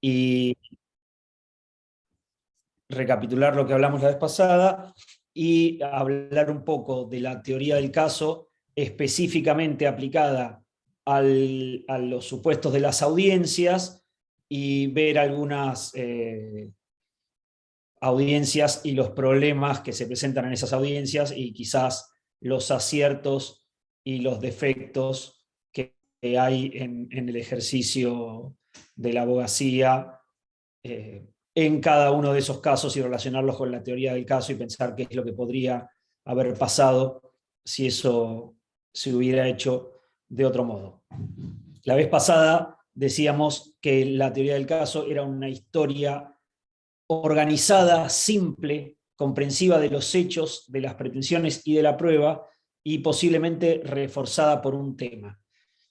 y recapitular lo que hablamos la vez pasada y hablar un poco de la teoría del caso específicamente aplicada a los supuestos de las audiencias y ver algunas audiencias y los problemas que se presentan en esas audiencias y quizás los aciertos y los defectos que hay en el ejercicio de la abogacía en cada uno de esos casos y relacionarlos con la teoría del caso y pensar qué es lo que podría haber pasado si eso se hubiera hecho de otro modo. La vez pasada decíamos que la teoría del caso era una historia organizada, simple, comprensiva de los hechos, de las pretensiones y de la prueba, y posiblemente reforzada por un tema.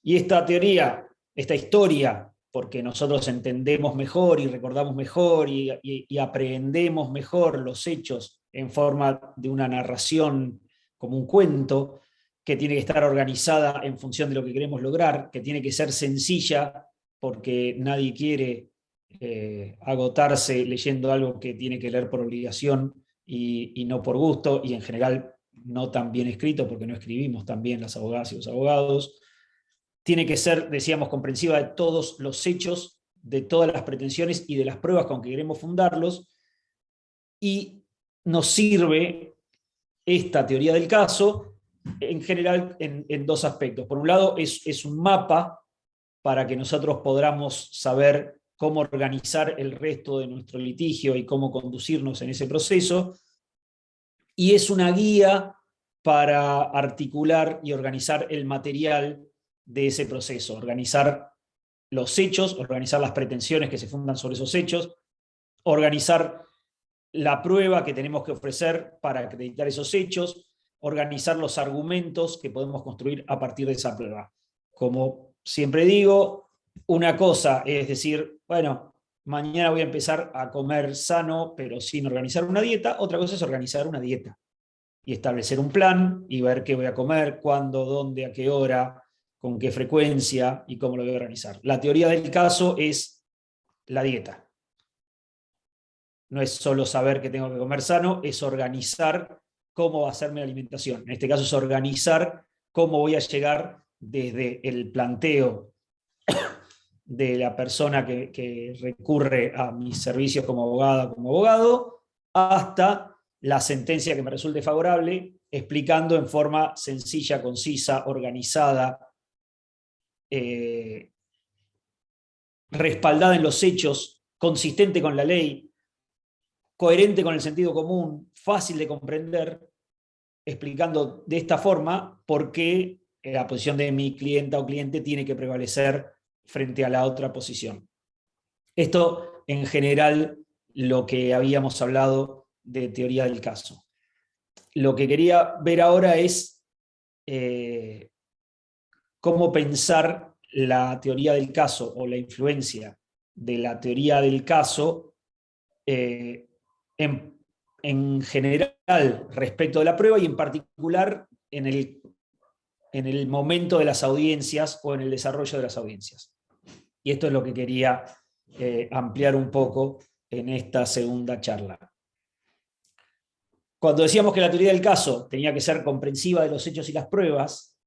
Y esta teoría, esta historia, porque nosotros entendemos mejor y recordamos mejor y aprehendemos mejor los hechos en forma de una narración como un cuento, que tiene que estar organizada en función de lo que queremos lograr, que tiene que ser sencilla, porque nadie quiere agotarse leyendo algo que tiene que leer por obligación y no por gusto, y en general no tan bien escrito, porque no escribimos tan bien las abogadas y los abogados. Tiene que ser, decíamos, comprensiva de todos los hechos, de todas las pretensiones y de las pruebas con que queremos fundarlos, y nos sirve esta teoría del caso en general en dos aspectos. Por un lado, es un mapa para que nosotros podamos saber cómo organizar el resto de nuestro litigio y cómo conducirnos en ese proceso, y es una guía para articular y organizar el material de ese proceso, organizar los hechos, organizar las pretensiones que se fundan sobre esos hechos, organizar la prueba que tenemos que ofrecer para acreditar esos hechos, organizar los argumentos que podemos construir a partir de esa prueba. Como siempre digo, una cosa es decir, bueno, mañana voy a empezar a comer sano, pero sin organizar una dieta. Otra cosa es organizar una dieta y establecer un plan y ver qué voy a comer, cuándo, dónde, a qué hora, con qué frecuencia y cómo lo voy a organizar. La teoría del caso es la dieta. No es solo saber que tengo que comer sano, es organizar cómo va a ser mi alimentación. En este caso es organizar cómo voy a llegar desde el planteo de la persona que recurre a mis servicios como abogada, como abogado, hasta la sentencia que me resulte favorable, explicando en forma sencilla, concisa, organizada, eh, respaldada en los hechos, consistente con la ley, coherente con el sentido común, fácil de comprender, explicando de esta forma por qué la posición de mi clienta o cliente tiene que prevalecer frente a la otra posición. Esto, en general, lo que habíamos hablado de teoría del caso. Lo que quería ver ahora es cómo pensar la teoría del caso o la influencia de la teoría del caso en, en general respecto de la prueba y en particular en el momento de las audiencias o en el desarrollo de las audiencias. Y esto es lo que quería ampliar un poco en esta segunda charla. Cuando decíamos que la teoría del caso tenía que ser comprensiva de los hechos y las pruebas,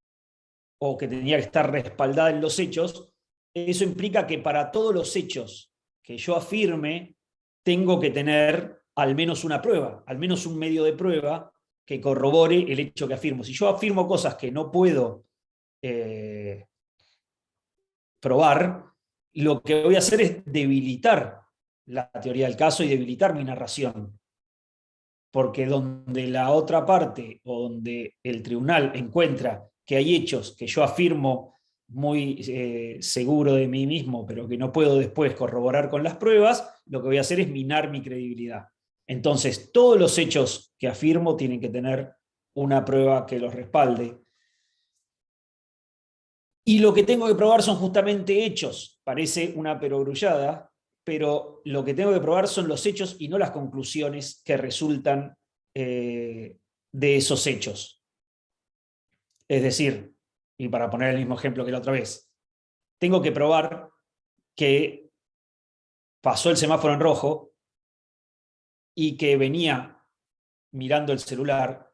o que tenía que estar respaldada en los hechos, eso implica que para todos los hechos que yo afirme, tengo que tener al menos una prueba, al menos un medio de prueba que corrobore el hecho que afirmo. Si yo afirmo cosas que no puedo probar, lo que voy a hacer es debilitar la teoría del caso y debilitar mi narración. Porque donde la otra parte o donde el tribunal encuentra que hay hechos que yo afirmo muy seguro de mí mismo, pero que no puedo después corroborar con las pruebas, lo que voy a hacer es minar mi credibilidad. Entonces, todos los hechos que afirmo tienen que tener una prueba que los respalde. Y lo que tengo que probar son justamente hechos. Parece una perogrullada, pero lo que tengo que probar son los hechos y no las conclusiones que resultan de esos hechos. Es decir, y para poner el mismo ejemplo que la otra vez, tengo que probar que pasó el semáforo en rojo y que venía mirando el celular,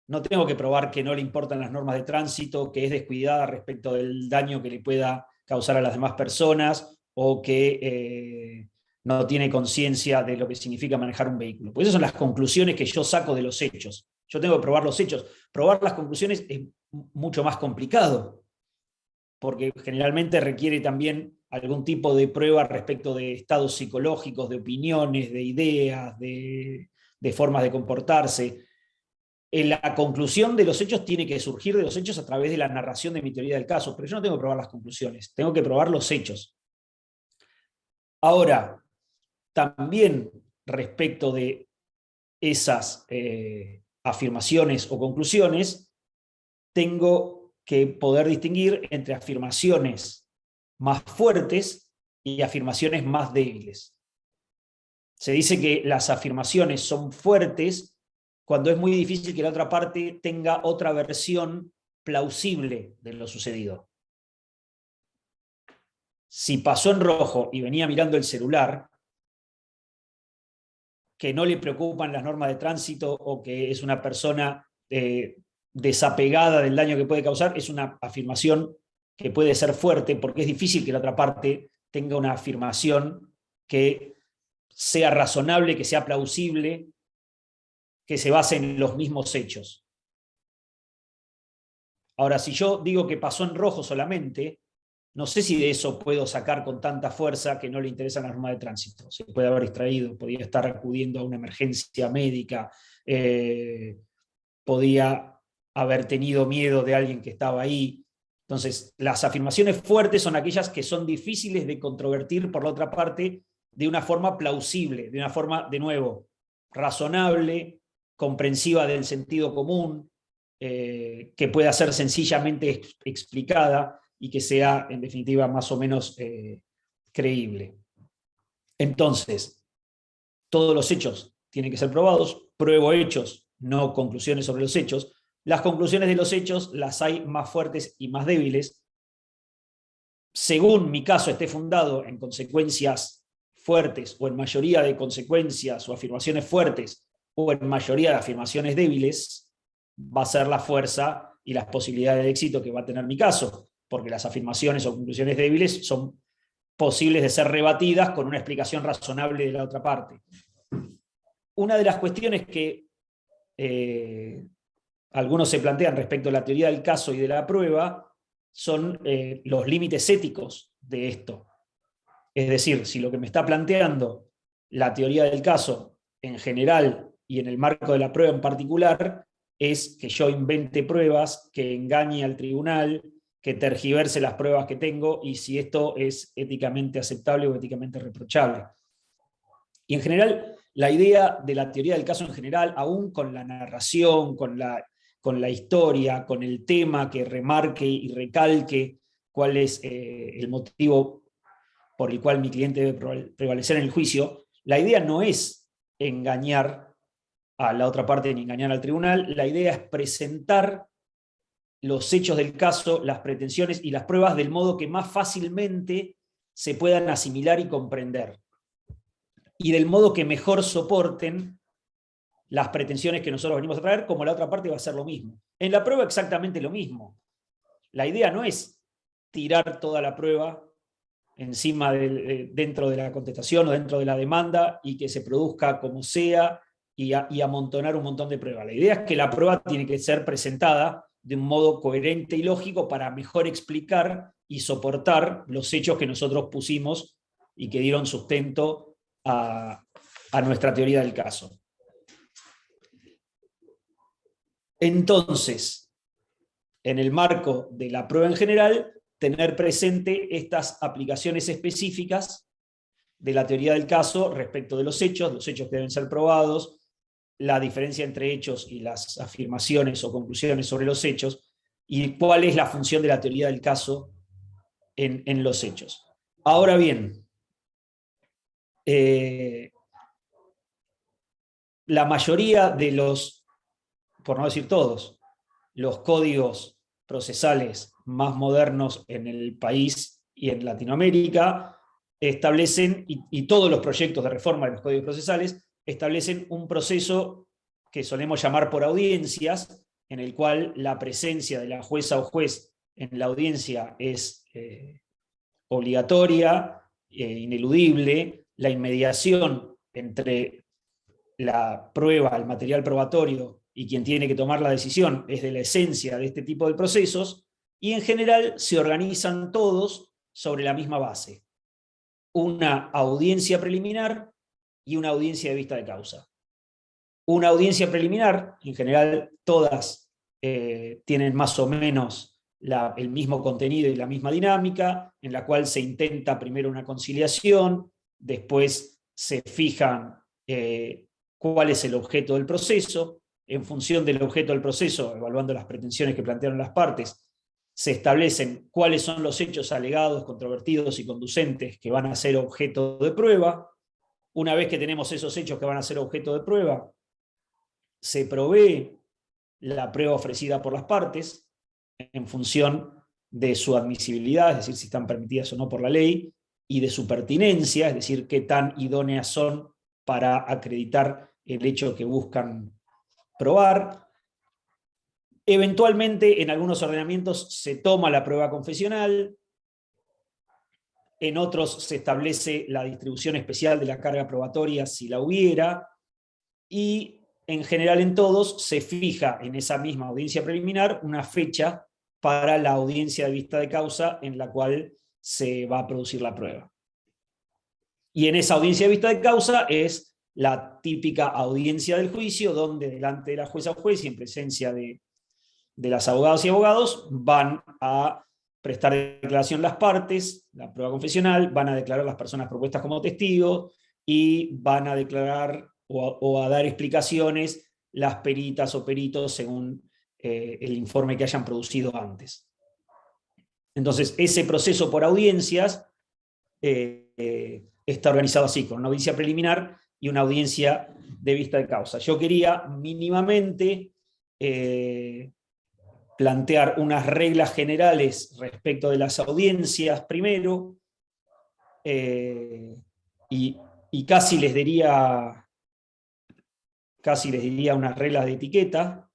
no tengo que probar que no le importan las normas de tránsito, que es descuidada respecto del daño que le pueda causar a las demás personas o que no tiene conciencia de lo que significa manejar un vehículo. Pues esas son las conclusiones que yo saco de los hechos. Yo tengo que probar los hechos. Probar las conclusiones es mucho más complicado, porque generalmente requiere también algún tipo de prueba respecto de estados psicológicos, de opiniones, de ideas, de formas de comportarse. La conclusión de los hechos tiene que surgir de los hechos a través de la narración de mi teoría del caso, pero yo no tengo que probar las conclusiones, tengo que probar los hechos. Ahora, también respecto de esas afirmaciones o conclusiones, tengo que poder distinguir entre afirmaciones más fuertes y afirmaciones más débiles. Se dice que las afirmaciones son fuertes cuando es muy difícil que la otra parte tenga otra versión plausible de lo sucedido. Si pasó en rojo y venía mirando el celular, que no le preocupan las normas de tránsito o que es una persona desapegada del daño que puede causar, es una afirmación que puede ser fuerte porque es difícil que la otra parte tenga una afirmación que sea razonable, que sea plausible, que se base en los mismos hechos. Ahora, si yo digo que pasó en rojo solamente, no sé si de eso puedo sacar con tanta fuerza que no le interesan las normas de tránsito. Se puede haber distraído, podía estar acudiendo a una emergencia médica, podía haber tenido miedo de alguien que estaba ahí. Entonces, las afirmaciones fuertes son aquellas que son difíciles de controvertir por la otra parte de una forma plausible, de una forma, de nuevo, razonable, comprensiva del sentido común, que pueda ser sencillamente explicada y que sea, en definitiva, más o menos creíble. Entonces, todos los hechos tienen que ser probados, pruebo hechos, no conclusiones sobre los hechos. Las conclusiones de los hechos las hay más fuertes y más débiles. Según mi caso esté fundado en consecuencias fuertes o en mayoría de consecuencias o afirmaciones fuertes o en mayoría de afirmaciones débiles, va a ser la fuerza y las posibilidades de éxito que va a tener mi caso, porque las afirmaciones o conclusiones débiles son posibles de ser rebatidas con una explicación razonable de la otra parte. Una de las cuestiones que algunos se plantean respecto a la teoría del caso y de la prueba son los límites éticos de esto. Es decir, si lo que me está planteando la teoría del caso en general y en el marco de la prueba en particular es que yo invente pruebas, que engañe al tribunal, que tergiverse las pruebas que tengo y si esto es éticamente aceptable o éticamente reprochable. Y en general, la idea de la teoría del caso en general, aún con la narración, con la historia, con el tema que remarque y recalque cuál es el motivo por el cual mi cliente debe prevalecer en el juicio, la idea no es engañar a la otra parte ni engañar al tribunal, la idea es presentar los hechos del caso, las pretensiones y las pruebas del modo que más fácilmente se puedan asimilar y comprender, y del modo que mejor soporten las pretensiones que nosotros venimos a traer, como la otra parte va a hacer lo mismo. En la prueba exactamente lo mismo. La idea no es tirar toda la prueba encima dentro de la contestación o dentro de la demanda y que se produzca como sea y amontonar un montón de pruebas. La idea es que la prueba tiene que ser presentada de un modo coherente y lógico para mejor explicar y soportar los hechos que nosotros pusimos y que dieron sustento a nuestra teoría del caso. Entonces, en el marco de la prueba en general, tener presente estas aplicaciones específicas de la teoría del caso respecto de los hechos que deben ser probados, la diferencia entre hechos y las afirmaciones o conclusiones sobre los hechos, y cuál es la función de la teoría del caso en los hechos. Ahora bien, la mayoría de los, por no decir todos, los códigos procesales más modernos en el país y en Latinoamérica establecen, y todos los proyectos de reforma de los códigos procesales, establecen un proceso que solemos llamar por audiencias, en el cual la presencia de la jueza o juez en la audiencia es obligatoria, ineludible, la inmediación entre la prueba, el material probatorio y quien tiene que tomar la decisión es de la esencia de este tipo de procesos, y en general se organizan todos sobre la misma base: una audiencia preliminar y una audiencia de vista de causa. Una audiencia preliminar, en general todas tienen más o menos el mismo contenido y la misma dinámica, en la cual se intenta primero una conciliación, después se fijan cuál es el objeto del proceso. En función del objeto del proceso, evaluando las pretensiones que plantearon las partes, se establecen cuáles son los hechos alegados, controvertidos y conducentes que van a ser objeto de prueba. Una vez que tenemos esos hechos que van a ser objeto de prueba, se provee la prueba ofrecida por las partes en función de su admisibilidad, es decir, si están permitidas o no por la ley, y de su pertinencia, es decir, qué tan idóneas son para acreditar el hecho que buscan probar. Eventualmente, en algunos ordenamientos se toma la prueba confesional, en otros se establece la distribución especial de la carga probatoria si la hubiera, y en general en todos se fija en esa misma audiencia preliminar una fecha para la audiencia de vista de causa en la cual se va a producir la prueba. Y en esa audiencia de vista de causa es la típica audiencia del juicio, donde delante de la jueza o juez y en presencia de las abogadas y abogados van a prestar declaración las partes, la prueba confesional, van a declarar las personas propuestas como testigos y van a declarar o a dar explicaciones las peritas o peritos según el informe que hayan producido antes. Entonces, ese proceso por audiencias está organizado así, con una audiencia preliminar y una audiencia de vista de causa. Yo quería mínimamente plantear unas reglas generales respecto de las audiencias primero, y casi les diría unas reglas de etiqueta.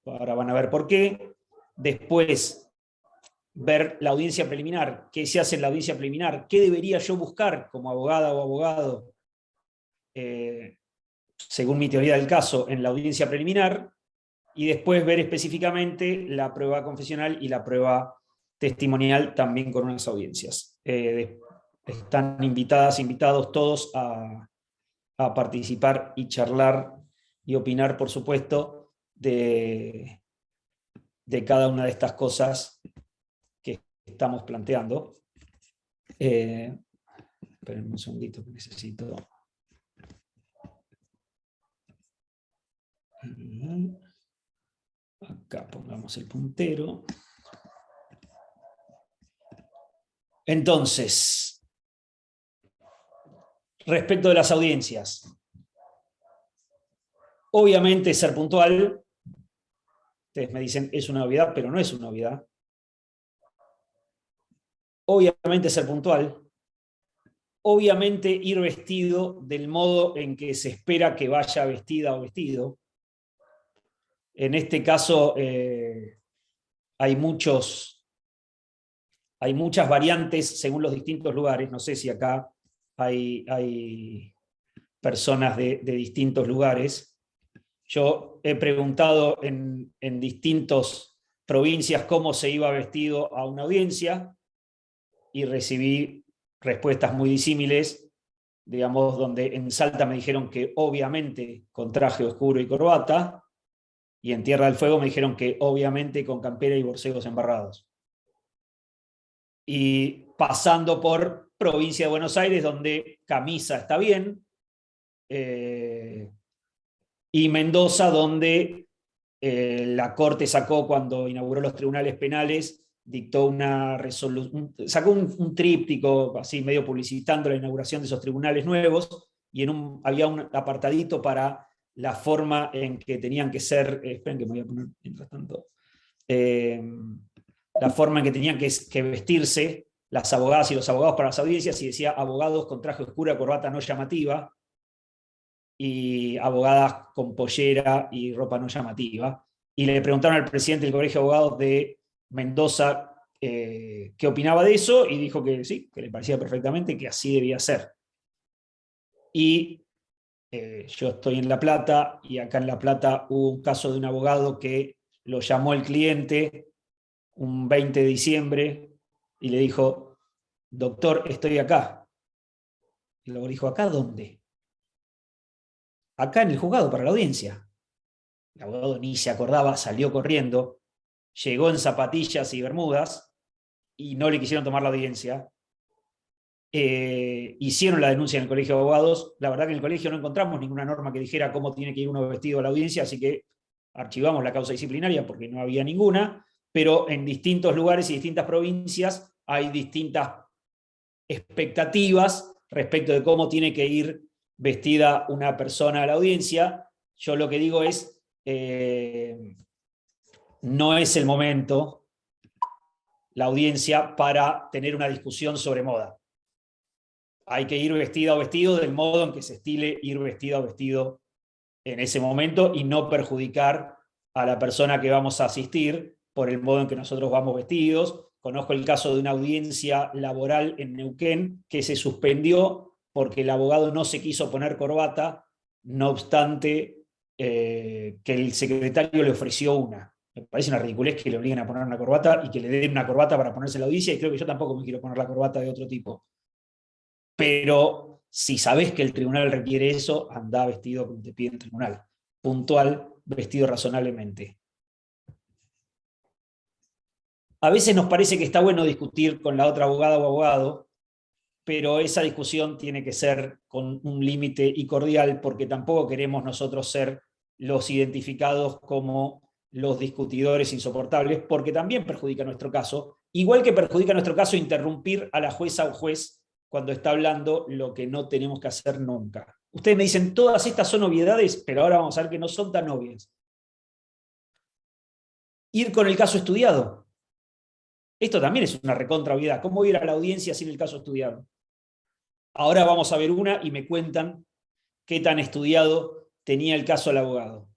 Ahora van a ver por qué. Después, ver la audiencia preliminar, qué se hace en la audiencia preliminar, qué debería yo buscar como abogada o abogado, según mi teoría del caso, en la audiencia preliminar, y después ver específicamente la prueba confesional y la prueba testimonial también con unas audiencias. Están invitados todos a participar y charlar y opinar, por supuesto, de cada una de estas cosas que estamos planteando. Esperen un segundito que necesito. Acá pongamos el puntero. Entonces, respecto de las audiencias, obviamente ser puntual, ustedes me dicen es una obviedad, pero no es una obviedad. Obviamente ser puntual, obviamente ir vestido del modo en que se espera que vaya vestida o vestido. En este caso hay muchas variantes según los distintos lugares. No sé si acá hay personas de distintos lugares. Yo he preguntado en distintas provincias cómo se iba vestido a una audiencia y recibí respuestas muy disímiles, digamos, donde en Salta me dijeron que obviamente con traje oscuro y corbata, y en Tierra del Fuego me dijeron que obviamente con campera y borcegos embarrados. Y pasando por provincia de Buenos Aires, donde camisa está bien, y Mendoza, donde la Corte sacó, cuando inauguró los tribunales penales, dictó una resolución, sacó un tríptico así medio publicitando la inauguración de esos tribunales nuevos, y había un apartadito para la forma en que tenían que ser, esperen que me voy a poner mientras tanto, la forma en que tenían que vestirse las abogadas y los abogados para las audiencias y decía abogados con traje oscuro, corbata no llamativa, y abogadas con pollera y ropa no llamativa. Y le preguntaron al presidente del Colegio de Abogados de Mendoza qué opinaba de eso, y dijo que sí, que le parecía perfectamente, que así debía ser. Y yo estoy en La Plata, y acá en La Plata hubo un caso de un abogado que lo llamó el cliente un 20 de diciembre y le dijo: doctor, estoy acá. Y luego dijo: ¿acá dónde? Acá en el juzgado para la audiencia. El abogado ni se acordaba, salió corriendo, llegó en zapatillas y bermudas y no le quisieron tomar la audiencia. Hicieron la denuncia en el Colegio de Abogados. La verdad que en el colegio no encontramos ninguna norma que dijera cómo tiene que ir uno vestido a la audiencia, así que archivamos la causa disciplinaria porque no había ninguna, pero en distintos lugares y distintas provincias hay distintas expectativas respecto de cómo tiene que ir vestida una persona a la audiencia. Yo lo que digo es, no es el momento, la audiencia, para tener una discusión sobre moda. Hay que ir vestida o vestido del modo en que se estile ir vestida o vestido en ese momento, y no perjudicar a la persona que vamos a asistir por el modo en que nosotros vamos vestidos. Conozco el caso de una audiencia laboral en Neuquén que se suspendió porque el abogado no se quiso poner corbata, no obstante que el secretario le ofreció una. Me parece una ridiculez que le obliguen a poner una corbata y que le den una corbata para ponerse en la audiencia, y creo que yo tampoco me quiero poner la corbata de otro tipo. Pero si sabés que el tribunal requiere eso, andá vestido como te pide el tribunal. Puntual, vestido razonablemente. A veces nos parece que está bueno discutir con la otra abogada o abogado, pero esa discusión tiene que ser con un límite y cordial, porque tampoco queremos nosotros ser los identificados como los discutidores insoportables, porque también perjudica nuestro caso, igual que perjudica nuestro caso interrumpir a la jueza o juez cuando está hablando, lo que no tenemos que hacer nunca. Ustedes me dicen, todas estas son obviedades, pero ahora vamos a ver que no son tan obvias. Ir con el caso estudiado. Esto también es una recontra obviedad. ¿Cómo ir a la audiencia sin el caso estudiado? Ahora vamos a ver una y me cuentan qué tan estudiado tenía el caso el abogado.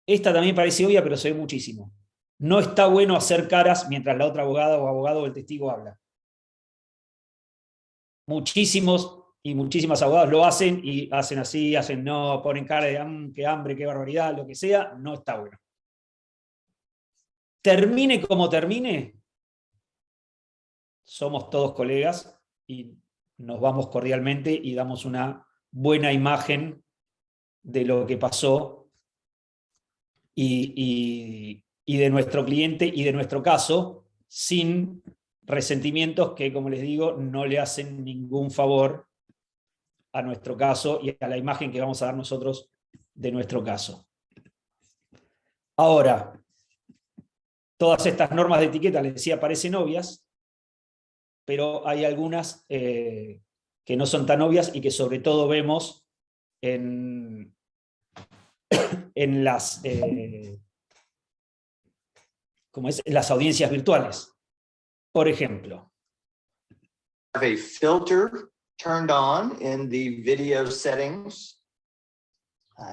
Esta también parece obvia, pero se ve muchísimo. No está bueno hacer caras mientras la otra abogada o abogado o el testigo habla. Muchísimos y muchísimas abogados lo hacen, y hacen así, hacen no, ponen cara de qué hambre, qué barbaridad, lo que sea. No está bueno. Termine como termine, somos todos colegas y nos vamos cordialmente y damos una buena imagen de lo que pasó y de nuestro cliente y de nuestro caso, sin resentimientos que, como les digo, no le hacen ningún favor a nuestro caso y a la imagen que vamos a dar nosotros de nuestro caso. Ahora, todas estas normas de etiqueta, les decía, parecen obvias, pero hay algunas que no son tan obvias y que sobre todo vemos en las, en las audiencias virtuales. Por ejemplo, have a filter turned on in the video settings.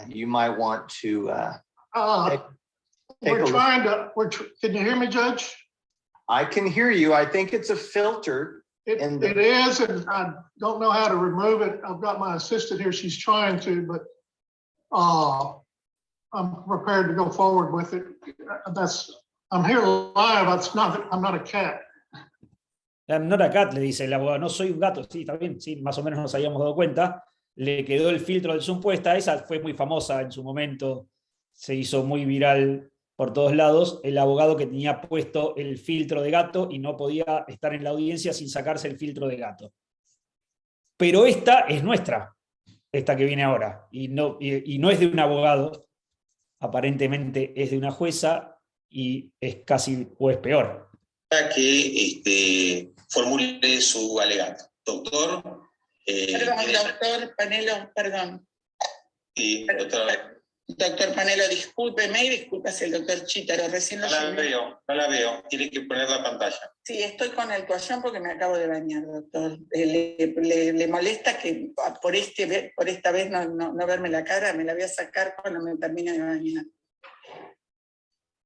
You might want to take we're a trying to, can you hear me, Judge? I can hear you. I think it's a filter. It is, and I don't know how to remove it. I've got my assistant here, she's trying to, but I'm prepared to go forward with it. I'm here live, I'm not a cat. I'm not a cat, le dice el abogado, no soy un gato. Sí, está bien, sí, más o menos nos habíamos dado cuenta. Le quedó el filtro del zoom puesta, esa fue muy famosa en su momento, se hizo muy viral por todos lados, el abogado que tenía puesto el filtro de gato y no podía estar en la audiencia sin sacarse el filtro de gato. Pero esta es nuestra, esta que viene ahora, y no es de un abogado, aparentemente es de una jueza, y es casi, o es peor. Para que formule su alegato. Doctor. Perdón, doctor Panelo, perdón. Sí, doctor. Doctor Panelo, discúlpeme y disculpas el doctor Chítaro, recién lo llamé. No la veo. Tiene que poner la pantalla. Sí, estoy con el toallón porque me acabo de bañar, doctor. ¿Le molesta que por esta vez no verme la cara? Me la voy a sacar cuando me termine de bañar.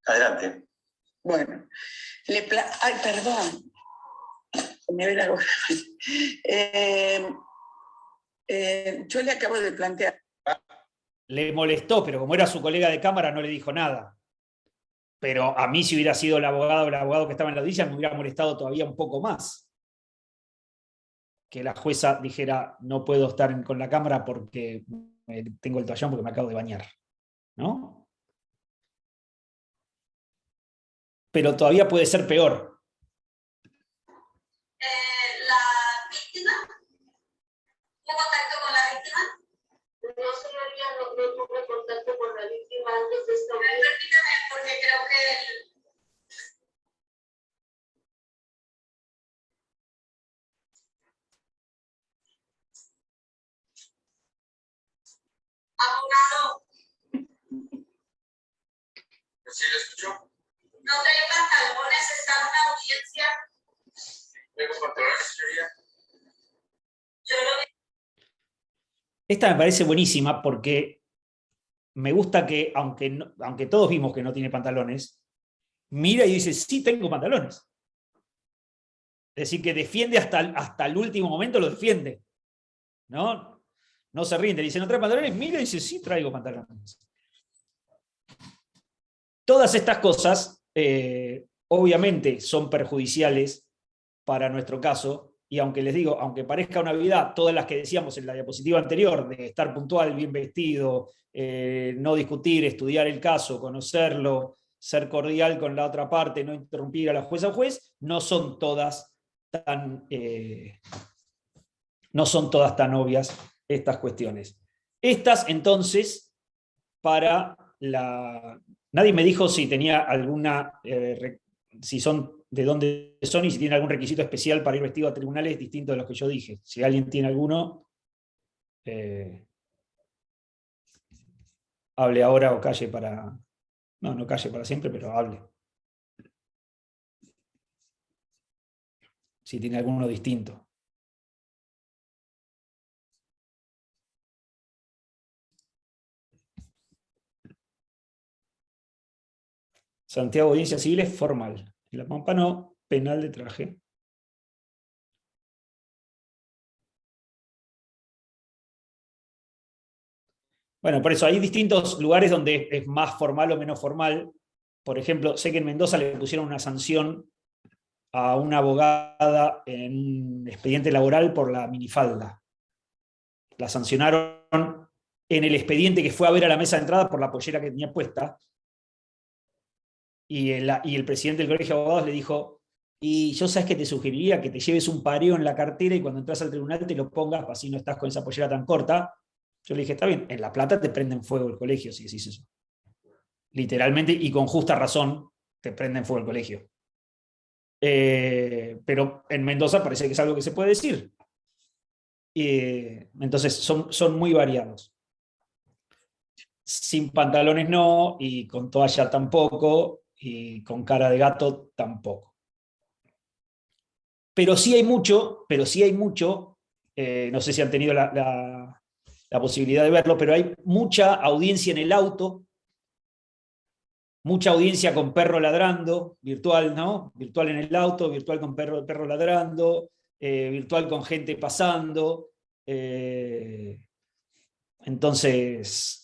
Adelante. Bueno, ay, perdón. Me ve la gorra. Yo le acabo de plantear. Le molestó, pero como era su colega de cámara no le dijo nada. Pero a mí, si hubiera sido el abogado o el abogado que estaba en la audiencia, me hubiera molestado todavía un poco más. Que la jueza dijera, no puedo estar con la cámara porque tengo el toallón porque me acabo de bañar. ¿No? Pero todavía puede ser peor. ¿La víctima? ¿Tuvo contacto con la víctima? No, señoría, no tuve contacto con la víctima antes de esta vez. Repítame, porque creo que el abogado. ¿Sí lo escuchó? No trae pantalones, está en una audiencia. ¿Tengo pantalones, señoría? Yo lo vi. Esta me parece buenísima porque me gusta que, aunque todos vimos que no tiene pantalones, mira y dice, sí, tengo pantalones. Es decir, que defiende hasta el último momento, lo defiende. ¿No? No se rinde. Dice, ¿no trae pantalones? Mira y dice, sí, traigo pantalones. Todas estas cosas, obviamente, son perjudiciales para nuestro caso. Y aunque les digo, aunque parezca una obviedad, todas las que decíamos en la diapositiva anterior, de estar puntual, bien vestido, no discutir, estudiar el caso, conocerlo, ser cordial con la otra parte, no interrumpir a la jueza o juez, no son todas tan obvias estas cuestiones. Estas, entonces, para la... Nadie me dijo si tenía alguna... si son de dónde son y si tiene algún requisito especial para ir vestido a tribunales distinto de los que yo dije. Si alguien tiene alguno, hable ahora o calle para... No calle para siempre, pero hable. Si tiene alguno distinto. Santiago, audiencia civil es formal. En La Pampa no, penal de traje. Bueno, por eso hay distintos lugares donde es más formal o menos formal. Por ejemplo, sé que en Mendoza le pusieron una sanción a una abogada en un expediente laboral por la minifalda. La sancionaron en el expediente que fue a ver a la mesa de entrada por la pollera que tenía puesta. Y el presidente del Colegio de Abogados le dijo, y yo sabes que te sugeriría que te lleves un pareo en la cartera y cuando entras al tribunal te lo pongas, así no estás con esa pollera tan corta. Yo le dije, está bien, en La Plata te prenden fuego el colegio si decís eso. Literalmente, y con justa razón, te prenden fuego el colegio. Pero en Mendoza parece que es algo que se puede decir. Entonces son muy variados. Sin pantalones no, y con toalla tampoco, y con cara de gato tampoco. Pero sí hay mucho, no sé si han tenido la posibilidad de verlo, pero hay mucha audiencia en el auto, mucha audiencia con perro ladrando, virtual, ¿no? Virtual en el auto, virtual con perro ladrando, virtual con gente pasando. Entonces,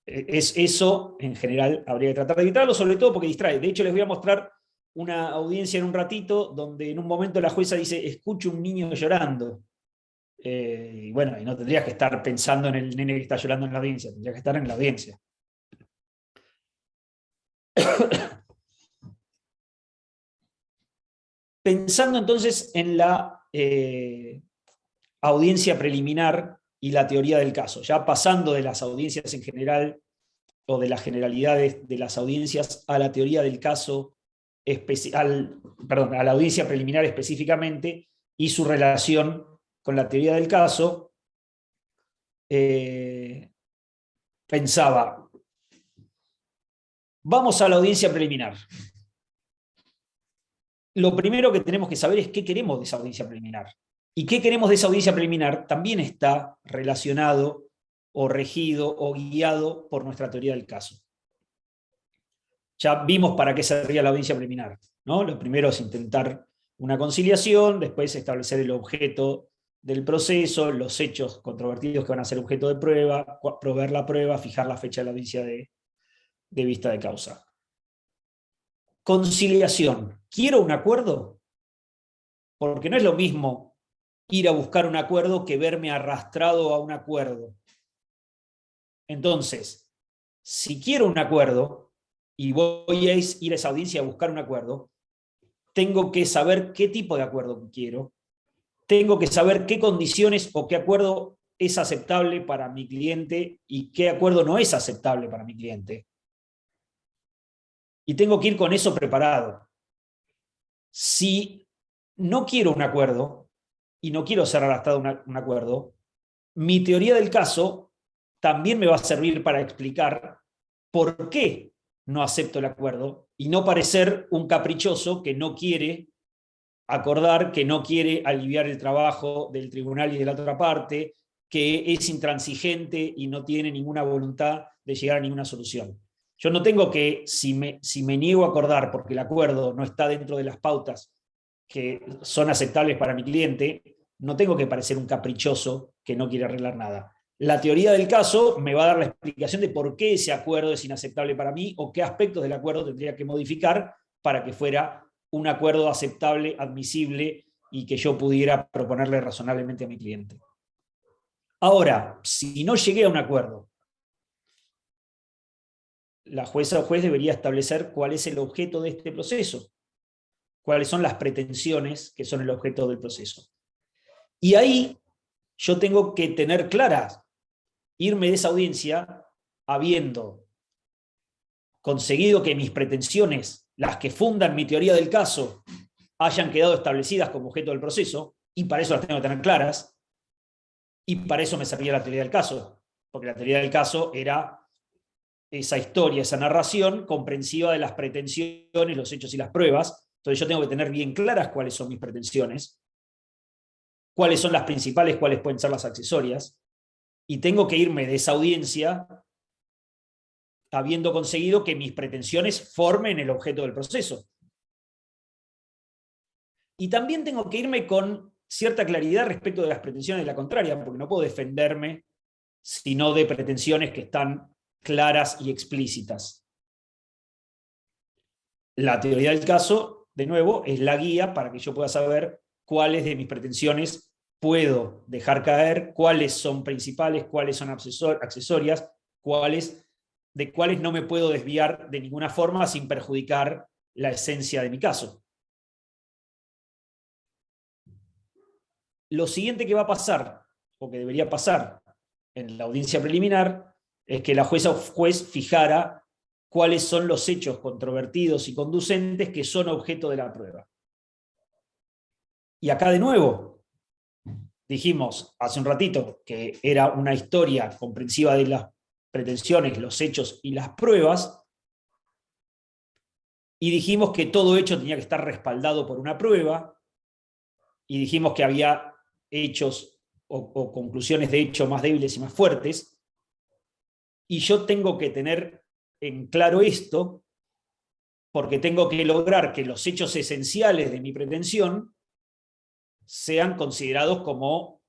eso en general habría que tratar de evitarlo, sobre todo porque distrae. De hecho, les voy a mostrar una audiencia en un ratito, donde en un momento la jueza dice, escucho un niño llorando. Y bueno, y no tendrías que estar pensando en el nene que está llorando en la audiencia, tendrías que estar en la audiencia. Pensando entonces en la audiencia preliminar y la teoría del caso, ya pasando de las audiencias en general o de las generalidades de las audiencias a la teoría del caso, a la audiencia preliminar específicamente y su relación con la teoría del caso, pensaba, vamos a la audiencia preliminar. Lo primero que tenemos que saber es qué queremos de esa audiencia preliminar. Y qué queremos de esa audiencia preliminar también está relacionado o regido o guiado por nuestra teoría del caso. Ya vimos para qué servía la audiencia preliminar, ¿no? Lo primero es intentar una conciliación, después establecer el objeto del proceso, los hechos controvertidos que van a ser objeto de prueba, proveer la prueba, fijar la fecha de la audiencia de vista de causa. Conciliación. ¿Quiero un acuerdo? Porque no es lo mismo ir a buscar un acuerdo que verme arrastrado a un acuerdo. Entonces, si quiero un acuerdo y voy a ir a esa audiencia a buscar un acuerdo, tengo que saber qué tipo de acuerdo quiero, tengo que saber qué condiciones o qué acuerdo es aceptable para mi cliente y qué acuerdo no es aceptable para mi cliente. Y tengo que ir con eso preparado. Si no quiero un acuerdo y no quiero ser arrastrado a un acuerdo, mi teoría del caso también me va a servir para explicar por qué no acepto el acuerdo y no parecer un caprichoso que no quiere acordar, que no quiere aliviar el trabajo del tribunal y de la otra parte, que es intransigente y no tiene ninguna voluntad de llegar a ninguna solución. Yo no tengo que, si me niego a acordar porque el acuerdo no está dentro de las pautas que son aceptables para mi cliente, no tengo que parecer un caprichoso que no quiere arreglar nada. La teoría del caso me va a dar la explicación de por qué ese acuerdo es inaceptable para mí o qué aspectos del acuerdo tendría que modificar para que fuera un acuerdo aceptable, admisible y que yo pudiera proponerle razonablemente a mi cliente. Ahora, si no llegué a un acuerdo, la jueza o juez debería establecer cuál es el objeto de este proceso, cuáles son las pretensiones que son el objeto del proceso. Y ahí yo tengo que tener claras, irme de esa audiencia habiendo conseguido que mis pretensiones, las que fundan mi teoría del caso, hayan quedado establecidas como objeto del proceso, y para eso las tengo que tener claras, y para eso me servía la teoría del caso, porque la teoría del caso era esa historia, esa narración comprensiva de las pretensiones, los hechos y las pruebas. Entonces yo tengo que tener bien claras cuáles son mis pretensiones, cuáles son las principales, cuáles pueden ser las accesorias, y tengo que irme de esa audiencia habiendo conseguido que mis pretensiones formen el objeto del proceso. Y también tengo que irme con cierta claridad respecto de las pretensiones de la contraria, porque no puedo defenderme sino de pretensiones que están claras y explícitas. La teoría del caso, de nuevo, es la guía para que yo pueda saber cuáles de mis pretensiones puedo dejar caer, cuáles son principales, cuáles son accesorias, de cuáles no me puedo desviar de ninguna forma sin perjudicar la esencia de mi caso. Lo siguiente que va a pasar, o que debería pasar en la audiencia preliminar, es que la jueza o juez fijara cuáles son los hechos controvertidos y conducentes que son objeto de la prueba. Y acá de nuevo, dijimos hace un ratito que era una historia comprensiva de las pretensiones, los hechos y las pruebas, y dijimos que todo hecho tenía que estar respaldado por una prueba, y dijimos que había hechos o conclusiones de hecho más débiles y más fuertes, y yo tengo que tener en claro esto, porque tengo que lograr que los hechos esenciales de mi pretensión sean considerados como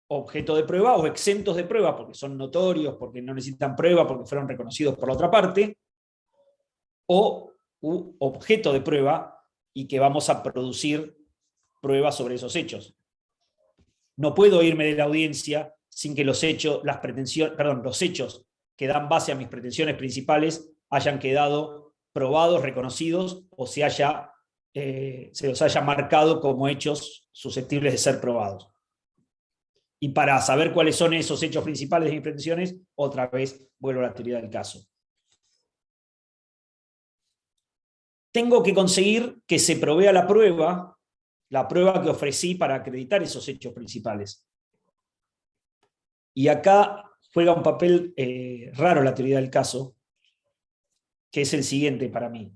objeto de prueba o exentos de prueba, porque son notorios, porque no necesitan prueba, porque fueron reconocidos por la otra parte, o objeto de prueba y que vamos a producir pruebas sobre esos hechos. No puedo irme de la audiencia sin que los hechos, los hechos que dan base a mis pretensiones principales hayan quedado probados, reconocidos, o se los haya marcado como hechos susceptibles de ser probados. Y para saber cuáles son esos hechos principales de mis pretensiones, otra vez vuelvo a la teoría del caso. Tengo que conseguir que se provea la prueba que ofrecí para acreditar esos hechos principales. Y acá juega un papel raro la teoría del caso, que es el siguiente para mí.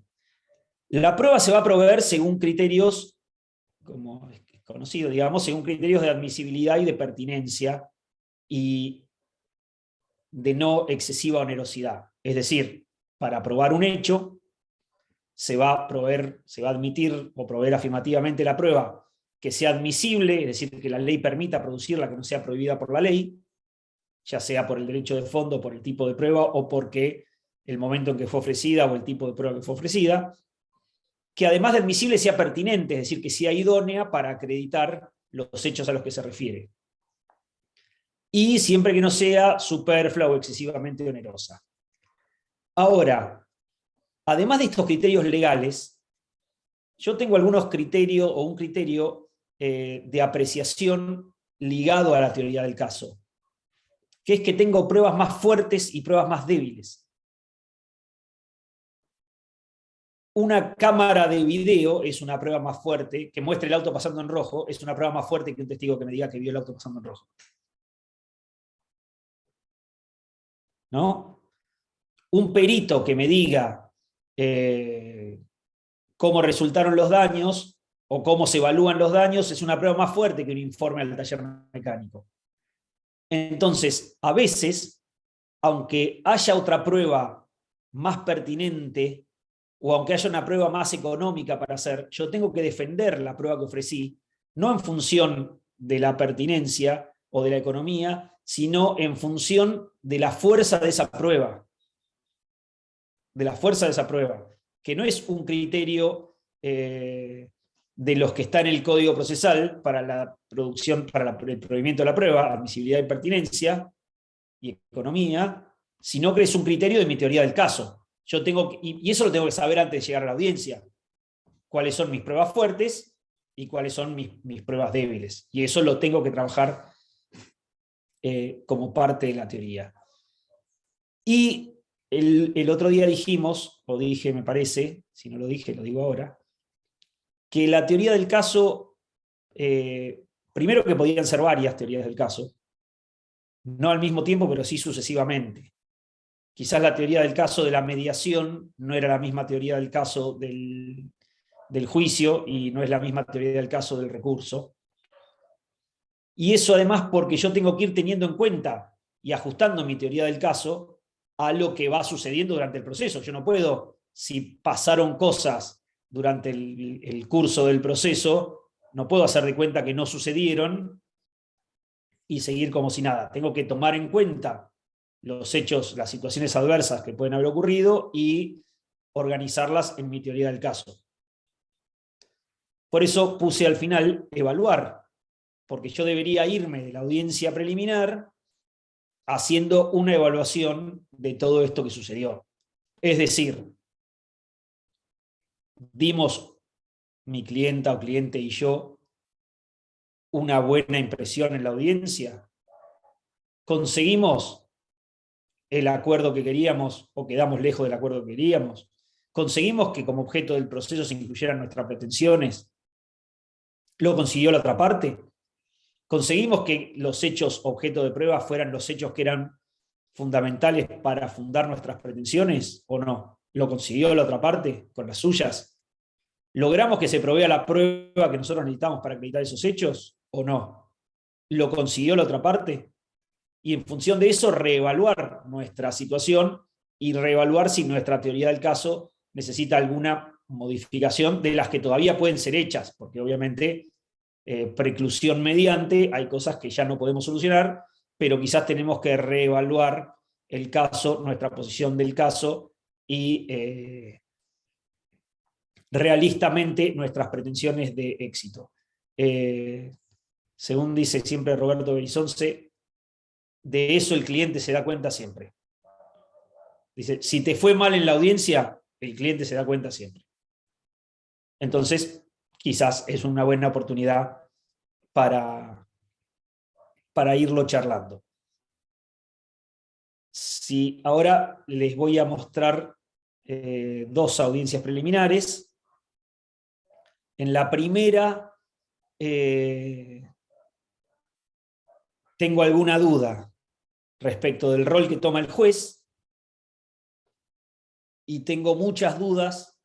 La prueba se va a proveer según criterios, como es conocido, digamos, según criterios de admisibilidad y de pertinencia y de no excesiva onerosidad. Es decir, para probar un hecho, se va a admitir o proveer afirmativamente la prueba que sea admisible, es decir, que la ley permita producirla, que no sea prohibida por la ley, ya sea por el derecho de fondo, por el tipo de prueba, o porque el momento en que fue ofrecida o el tipo de prueba que fue ofrecida, que además de admisible sea pertinente, es decir, que sea idónea para acreditar los hechos a los que se refiere. Y siempre que no sea superflua o excesivamente onerosa. Ahora, además de estos criterios legales, yo tengo algunos criterios o un criterio de apreciación ligado a la teoría del caso, que es que tengo pruebas más fuertes y pruebas más débiles. Una cámara de video es una prueba más fuerte, que muestre el auto pasando en rojo, es una prueba más fuerte que un testigo que me diga que vio el auto pasando en rojo. ¿No? Un perito que me diga cómo resultaron los daños o cómo se evalúan los daños es una prueba más fuerte que un informe al taller mecánico. Entonces, a veces, aunque haya otra prueba más pertinente o aunque haya una prueba más económica para hacer, yo tengo que defender la prueba que ofrecí, no en función de la pertinencia o de la economía, sino en función de la fuerza de esa prueba. De la fuerza de esa prueba, que no es un criterio de los que está en el Código Procesal para la producción, para el provimiento de la prueba, admisibilidad y pertinencia y economía, sino que es un criterio de mi teoría del caso. Yo tengo, y eso lo tengo que saber antes de llegar a la audiencia, cuáles son mis pruebas fuertes y cuáles son mis pruebas débiles. Y eso lo tengo que trabajar como parte de la teoría. Y el otro día dijimos, o dije me parece, si no lo dije, lo digo ahora, que la teoría del caso, primero que podían ser varias teorías del caso, no al mismo tiempo, pero sí sucesivamente. Quizás la teoría del caso de la mediación no era la misma teoría del caso del juicio y no es la misma teoría del caso del recurso. Y eso además porque yo tengo que ir teniendo en cuenta y ajustando mi teoría del caso a lo que va sucediendo durante el proceso. Yo no puedo, si pasaron cosas durante el curso del proceso, no puedo hacer de cuenta que no sucedieron y seguir como si nada. Tengo que tomar en cuenta los hechos, las situaciones adversas que pueden haber ocurrido y organizarlas en mi teoría del caso. Por eso puse al final evaluar, porque yo debería irme de la audiencia preliminar haciendo una evaluación de todo esto que sucedió. Es decir, dimos, mi clienta o cliente y yo, una buena impresión en la audiencia, conseguimos el acuerdo que queríamos o quedamos lejos del acuerdo que queríamos, conseguimos que como objeto del proceso se incluyeran nuestras pretensiones, lo consiguió la otra parte, conseguimos que los hechos objeto de prueba fueran los hechos que eran fundamentales para fundar nuestras pretensiones o no, lo consiguió la otra parte con las suyas, logramos que se provea la prueba que nosotros necesitamos para acreditar esos hechos o no, lo consiguió la otra parte. Y en función de eso reevaluar nuestra situación y reevaluar si nuestra teoría del caso necesita alguna modificación de las que todavía pueden ser hechas, porque obviamente preclusión mediante hay cosas que ya no podemos solucionar, pero quizás tenemos que reevaluar el caso, nuestra posición del caso y realistamente nuestras pretensiones de éxito. Según dice siempre Roberto Berizonce, de eso el cliente se da cuenta siempre. Dice, si te fue mal en la audiencia, el cliente se da cuenta siempre. Entonces, quizás es una buena oportunidad para irlo charlando. Si ahora les voy a mostrar dos audiencias preliminares. En la primera tengo alguna duda. respecto del rol que toma el juez, y tengo muchas dudas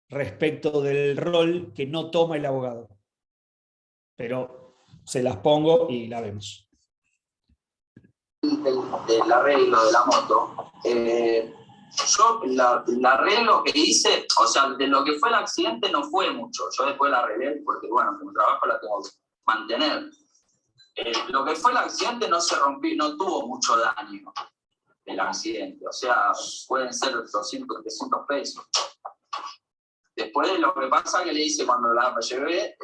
respecto del rol que no toma el abogado. Pero se las pongo y la vemos. Del arreglo de la moto, yo el arreglo que hice, o sea, de lo que fue el accidente no fue mucho. Yo después la arreglé porque, bueno, como trabajo la tengo que mantener. Lo que fue el accidente no se rompió, no tuvo mucho daño el accidente. O sea, pueden ser 200, 300 pesos. Después lo que pasa que le hice cuando la llevé,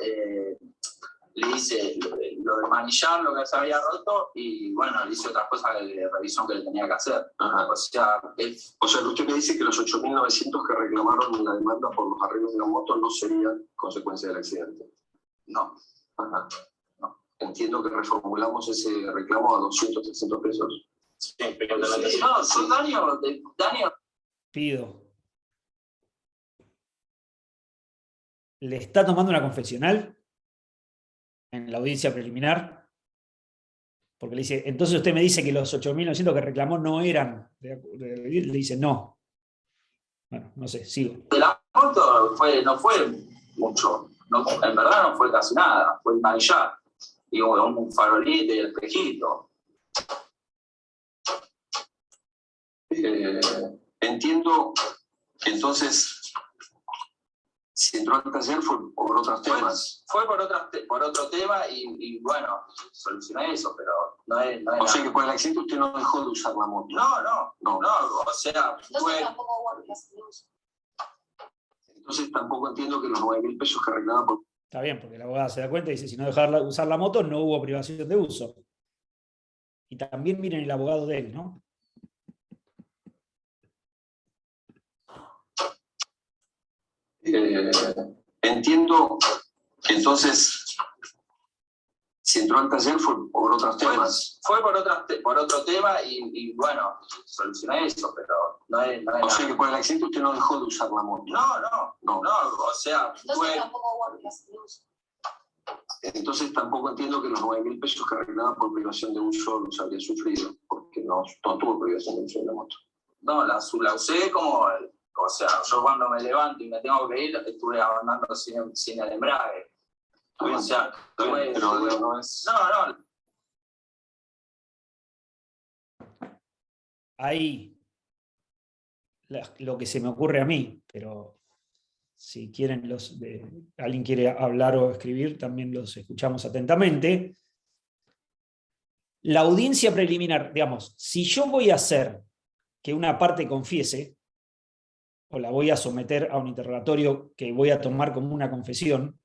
le hice lo de manillar, lo que se había roto, y bueno, le hice otras cosas de revisión que le tenía que hacer. Ajá. O sea, que usted me dice que los 8.900 que reclamaron en la demanda por los arreglos de la moto no serían consecuencia del accidente. no. Ajá. No. Entiendo que reformulamos ese reclamo a 200, 300 pesos. Sí, pero no, yo daño. Pido. ¿Le está tomando una confesional en la audiencia preliminar? Porque le dice, entonces usted me dice que los 8.900 que reclamó no eran. Le dice, no. Bueno, no sé, sigo. De la moto no fue mucho. No, en verdad no fue casi nada. Fue el manillar. Y un farolito y el espejito. Entiendo que entonces, si entró al taller fue por otros temas. Fue por otro tema y bueno, solucioné eso, pero no es O sea nada. que por el accidente usted no dejó de usar la moto. No, o sea, fue... Entonces tampoco entiendo que los 9.000 pesos que reclaman por... Está bien, porque la abogada se da cuenta y dice, si no dejar de usar la moto, no hubo privación de uso. Y también miren el abogado de él, ¿no? Entiendo que entonces, si entró al taller fue por otros temas. Fue por otro tema y bueno, solucioné eso, pero no es O nada. sea que por el accidente usted no dejó de usar la moto. No, o sea, fue... Entonces tampoco entiendo que los 9.000 pesos que reclaman por privación de uso los habría sufrido, porque no tuvo privación de uso de la moto. No, la usé como... O sea, yo cuando me levanto y me tengo que ir, estuve andando sin el embrague. O sea, Pero no es... No. Ahí lo que se me ocurre a mí, pero si quieren alguien quiere hablar o escribir, también los escuchamos atentamente. La audiencia preliminar, digamos, si yo voy a hacer que una parte confiese, o la voy a someter a un interrogatorio que voy a tomar como una confesión,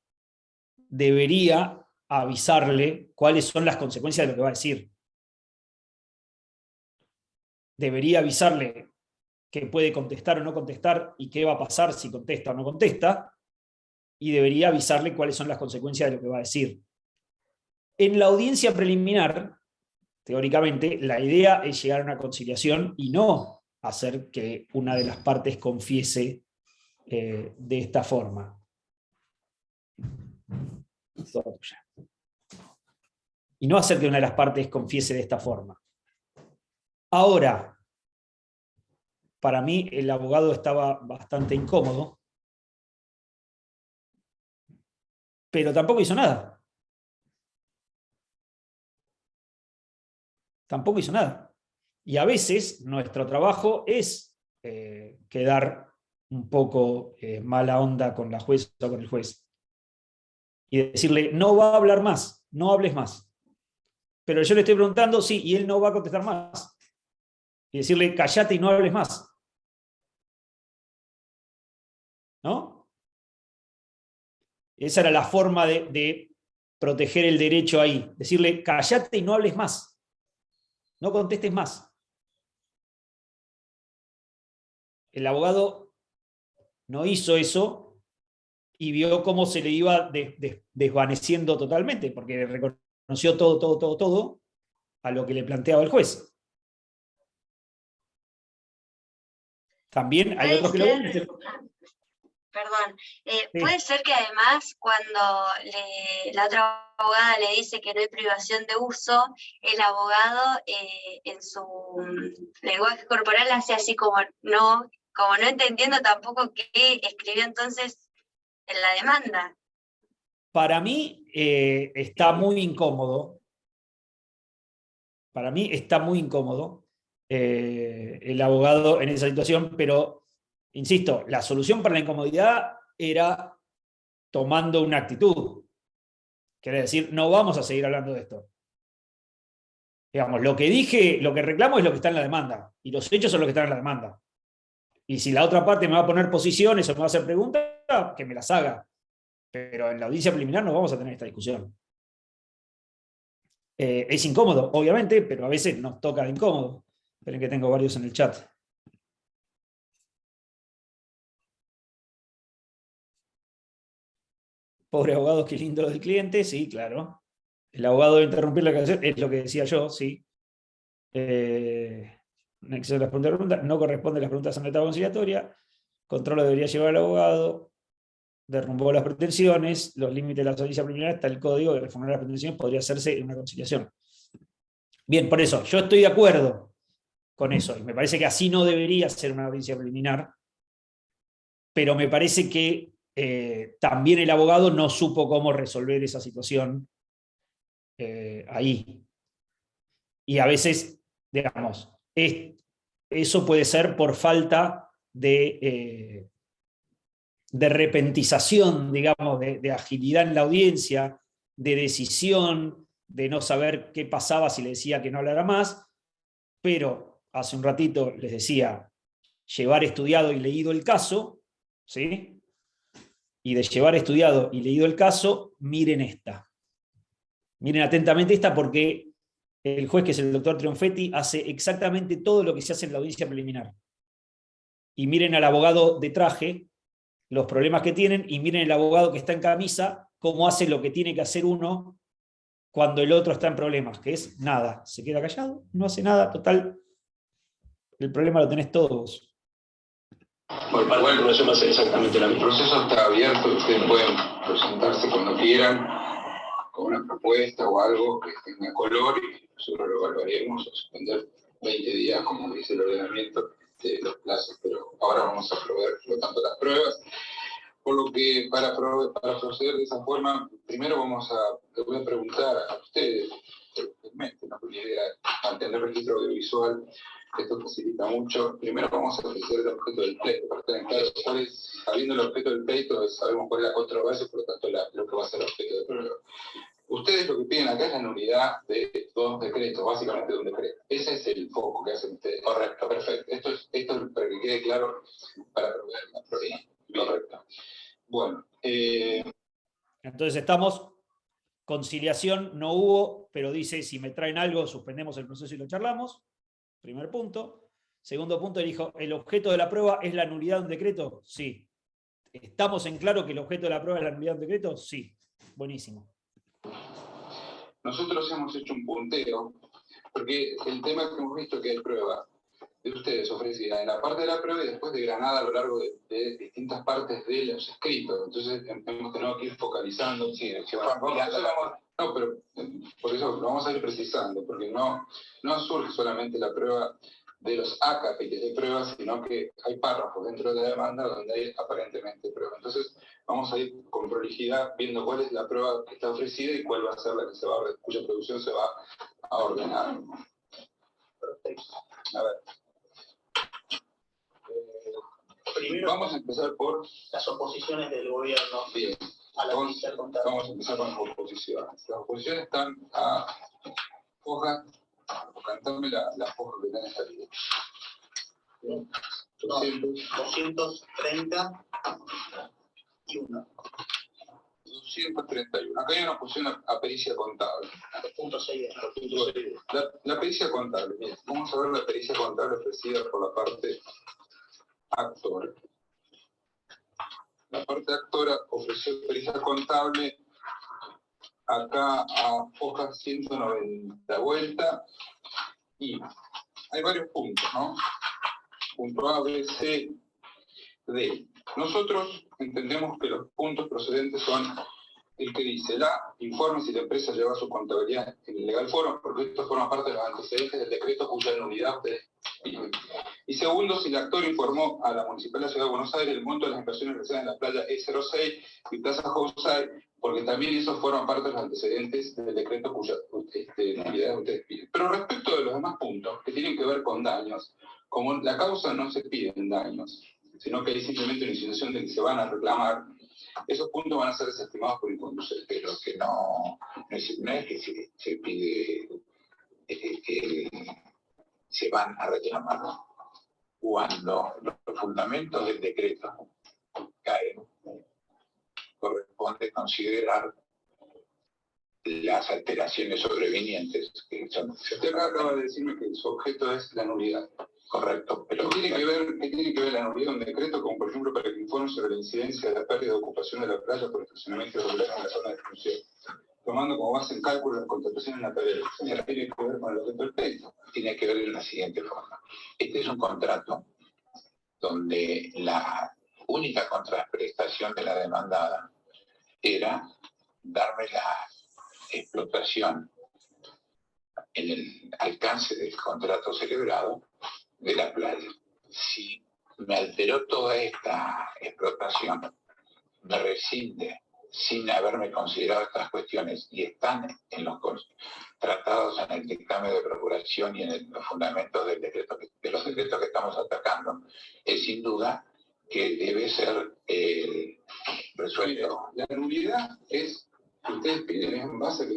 debería avisarle cuáles son las consecuencias de lo que va a decir. Debería avisarle que puede contestar o no contestar y qué va a pasar si contesta o no contesta, y debería avisarle cuáles son las consecuencias de lo que va a decir. En la audiencia preliminar, teóricamente, la idea es llegar a una conciliación y no hacer que una de las partes confiese de esta forma. Y no hacer que una de las partes confiese de esta forma. Ahora, para mí el abogado estaba bastante incómodo, pero tampoco hizo nada. Tampoco hizo nada. Y a veces nuestro trabajo es quedar un poco mala onda con la jueza o con el juez. Y decirle, no va a hablar más, no hables más. Pero yo le estoy preguntando, sí, y él no va a contestar más. Y decirle, callate y no hables más. ¿No? Esa era la forma de proteger el derecho ahí. Decirle, callate y no hables más. No contestes más. El abogado no hizo eso y vio cómo se le iba desvaneciendo totalmente, porque reconoció todo a lo que le planteaba el juez. También hay otros que lo ven. Perdón, Sí. puede ser que además cuando la otra abogada le dice que no hay privación de uso, el abogado en su lenguaje corporal hace así como no entendiendo tampoco qué escribió entonces en la demanda. Para mí está muy incómodo. Para mí está muy incómodo el abogado en esa situación, pero, insisto, la solución para la incomodidad era tomando una actitud. Quiere decir, no vamos a seguir hablando de esto. Digamos, lo que dije, lo que reclamo es lo que está en la demanda, y los hechos son los que están en la demanda. Y si la otra parte me va a poner posiciones o me va a hacer preguntas, que me las haga. Pero en la audiencia preliminar no vamos a tener esta discusión. Es incómodo, obviamente, pero a veces nos toca de incómodo. Esperen que tengo varios en el chat. Pobre abogado, qué lindo lo del cliente, sí, claro. El abogado debe interrumpir la canción, es lo que decía yo, sí. Nexo de las preguntas, no corresponde a las preguntas en la etapa conciliatoria. Control lo debería llevar al abogado. Derrumbó las pretensiones, los límites de la audiencia preliminar, está el código de reformar las pretensiones, podría hacerse en una conciliación. Bien, por eso, yo estoy de acuerdo con eso, y me parece que así no debería ser una audiencia preliminar, pero me parece que también el abogado no supo cómo resolver esa situación ahí. Y a veces, digamos, eso puede ser por falta de repentización, digamos, de agilidad en la audiencia, de decisión, de no saber qué pasaba si le decía que no hablara más, pero hace un ratito les decía, llevar estudiado y leído el caso, ¿sí? Y de llevar estudiado y leído el caso, miren esta. Miren atentamente esta porque el juez, que es el doctor Trionfetti, hace exactamente todo lo que se hace en la audiencia preliminar. Y miren al abogado de traje, los problemas que tienen, y miren el abogado que está en camisa, cómo hace lo que tiene que hacer uno cuando el otro está en problemas, que es nada, se queda callado, no hace nada, total, el problema lo tenés todos. Por parte del proceso va a ser exactamente la misma. El proceso está abierto, ustedes pueden presentarse cuando quieran con una propuesta o algo que tenga color y nosotros lo evaluaremos, o suspender 20 días, como dice el ordenamiento, de los plazos, pero ahora vamos a proveer, por lo tanto, las pruebas. Por lo que para proceder de esa forma, primero les voy a preguntar a ustedes, ¿no? Porque la idea es mantener registro audiovisual, esto facilita mucho. Primero vamos a ofrecer el objeto del pleito, para estar en claro, sabiendo el objeto del pleito, sabemos cuál es la controversia, por lo tanto lo que va a ser el objeto de prueba. Ustedes lo que piden acá es la nulidad de dos decretos, básicamente de un decreto. Ese es el foco que hacen ustedes. Correcto, perfecto. Esto es para que quede claro para proveer la prueba. Correcto. Bueno. Entonces estamos, conciliación no hubo, pero dice, si me traen algo, suspendemos el proceso y lo charlamos. Primer punto. Segundo punto, dijo, ¿el objeto de la prueba es la nulidad de un decreto? Sí. ¿Estamos en claro que el objeto de la prueba es la nulidad de un decreto? Sí. Buenísimo. Nosotros hemos hecho un punteo, porque el tema que hemos visto que hay prueba de ustedes ofrecida en la parte de la prueba y después de Granada a lo largo de distintas partes de los escritos. Entonces hemos tenido que ir focalizando. Sí, no, pero por eso lo vamos a ir precisando, porque no surge solamente la prueba de los acápites de pruebas, sino que hay párrafos dentro de la demanda donde hay aparentemente prueba. Entonces vamos a ir con prolijidad viendo cuál es la prueba que está ofrecida y cuál va a ser la que cuya producción se va a ordenar. Perfecto. A ver. Primero, vamos a empezar por las oposiciones del gobierno. Bien. A la audiencia contable. Vamos a empezar con las oposiciones. Las oposiciones están a hoja, cantarme la hoja que tenés aquí. 231. 231. Acá hay una oposición a pericia contable. La pericia contable. Bien. Vamos a ver la pericia contable ofrecida por la parte actora. La parte actora ofreció pericia contable acá a hoja 190 vuelta y hay varios puntos, ¿no? Punto A, B, C, D. Nosotros entendemos que los puntos procedentes son el que dice: informe si la empresa lleva su contabilidad en el legal foro, porque esto forma parte de los antecedentes del decreto cuya nulidad ustedes piden. Y segundo, si el actor informó a la Municipalidad de Ciudad de Buenos Aires el monto de las inversiones realizadas en la playa E06 y Plaza Housay, porque también esos forman parte de los antecedentes del decreto cuya nulidad ustedes piden. Pero respecto de los demás puntos, que tienen que ver con daños, como la causa no se piden daños, sino que hay simplemente una insinuación de que se van a reclamar, esos puntos van a ser desestimados por inconducente. Pero que no es que se pide que se van a reclamar. Cuando los fundamentos del decreto caen, corresponde considerar las alteraciones sobrevenientes que son. Usted acaba de decirme que su objeto es la nulidad. Correcto, pero ¿Qué tiene que ver la nulidad de un decreto, como por ejemplo para que informe sobre la incidencia de la pérdida de ocupación de la playa por estacionamiento irregular en la zona de exclusión, tomando como base en cálculo las contrataciones naturales? Tiene que ver con el objeto del pleito. tiene que ver de la siguiente forma. Este es un contrato donde la única contraprestación de la demandada era darme la explotación en el alcance del contrato celebrado de la playa. Si me alteró toda esta explotación, me rescinde sin haberme considerado estas cuestiones y están en los tratados en el dictamen de procuración y en los fundamentos del decreto, de los decretos que estamos atacando, es sin duda que debe ser resuelto. La nulidad es que ustedes piden en base a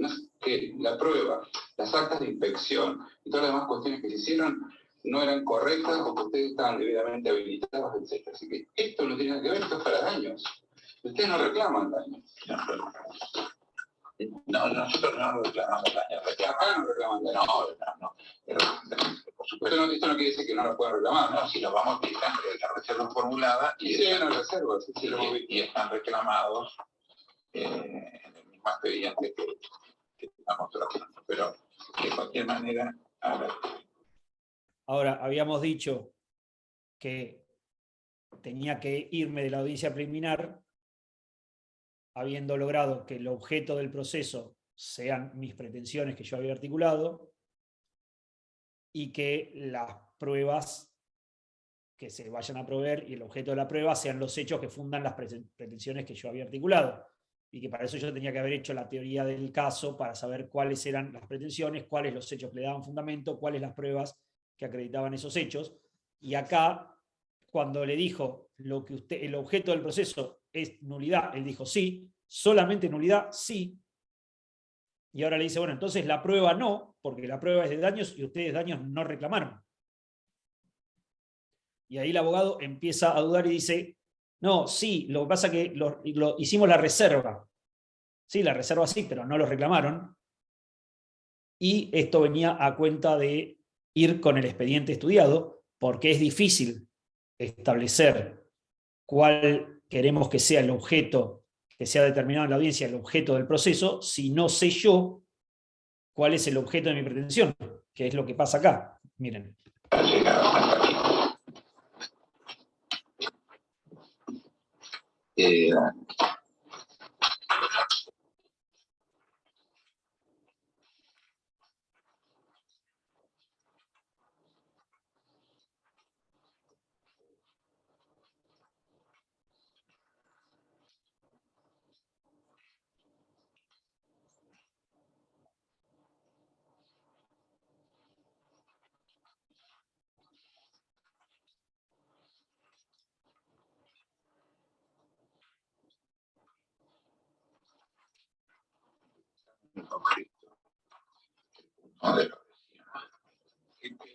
que la prueba, las actas de inspección y todas las demás cuestiones que se hicieron no eran correctas o que ustedes estaban debidamente habilitados, etc. Así que esto no tiene nada que ver, esto es para daños. Ustedes no reclaman daños. No, nosotros no reclamamos daños. Acá no reclaman daños. No. Por supuesto, esto no quiere decir que no lo puedan reclamar, ¿no? No, si los vamos aplicando de la reserva formulada Y si hay una reserva, sí, lo hemos visto. y están reclamados en el mismo expediente que estamos tratando. Pero de cualquier manera, a ver. Ahora, habíamos dicho que tenía que irme de la audiencia preliminar habiendo logrado que el objeto del proceso sean mis pretensiones que yo había articulado y que las pruebas que se vayan a proveer y el objeto de la prueba sean los hechos que fundan las pretensiones que yo había articulado. Y que para eso yo tenía que haber hecho la teoría del caso para saber cuáles eran las pretensiones, cuáles los hechos que le daban fundamento, cuáles las pruebas que acreditaban esos hechos. Y acá, cuando le dijo el objeto del proceso es nulidad, él dijo sí, solamente nulidad, sí. Y ahora le dice, bueno, entonces la prueba no, porque la prueba es de daños y ustedes daños no reclamaron. Y ahí el abogado empieza a dudar y dice, no, sí, lo que pasa es que hicimos la reserva. Sí, la reserva sí, pero no lo reclamaron. Y esto venía a cuenta de ir con el expediente estudiado, porque es difícil establecer cuál queremos que sea el objeto, que sea determinado en la audiencia, el objeto del proceso, si no sé yo cuál es el objeto de mi pretensión, que es lo que pasa acá. Miren.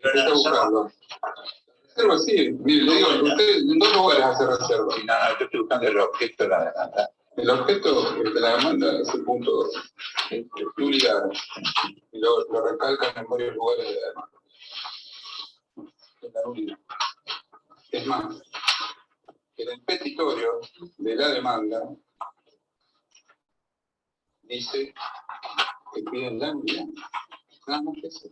Está buscando. Reserva, sí. Mire, le digo, usted en dos lugares hace reserva. Y nada, yo estoy buscando el objeto de la demanda. El objeto de la demanda es el punto 2. Nulidad. Y lo recalcan en varios lugares de la demanda. Es la nulidad. Es más, en el petitorio de la demanda dice que piden la nulidad. Nada más que eso.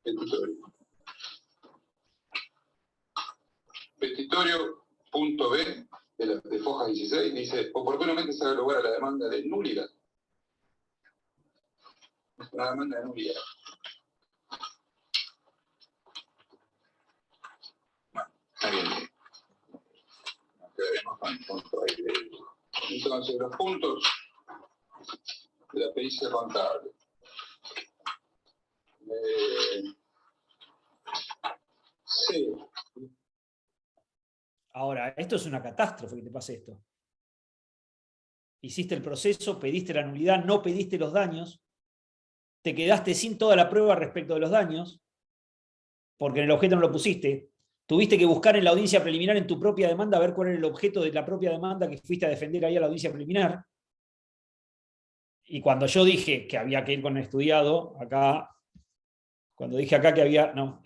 Petitorio. Petitorio.b de Foja 16 dice: oportunamente se da lugar a la demanda de nulidad. Es una demanda de nulidad. Bueno, está bien. Nos quedaremos con el punto ahí de... Entonces, los puntos de la pericia contable. Sí. Ahora, esto es una catástrofe que te pase esto. Hiciste el proceso, pediste la nulidad, no pediste los daños, te quedaste sin toda la prueba respecto de los daños, porque en el objeto no lo pusiste. Tuviste que buscar en la audiencia preliminar en tu propia demanda a ver cuál era el objeto de la propia demanda que fuiste a defender ahí a la audiencia preliminar. Y cuando yo dije que había que ir con el estudiado, acá, cuando dije acá que había, no,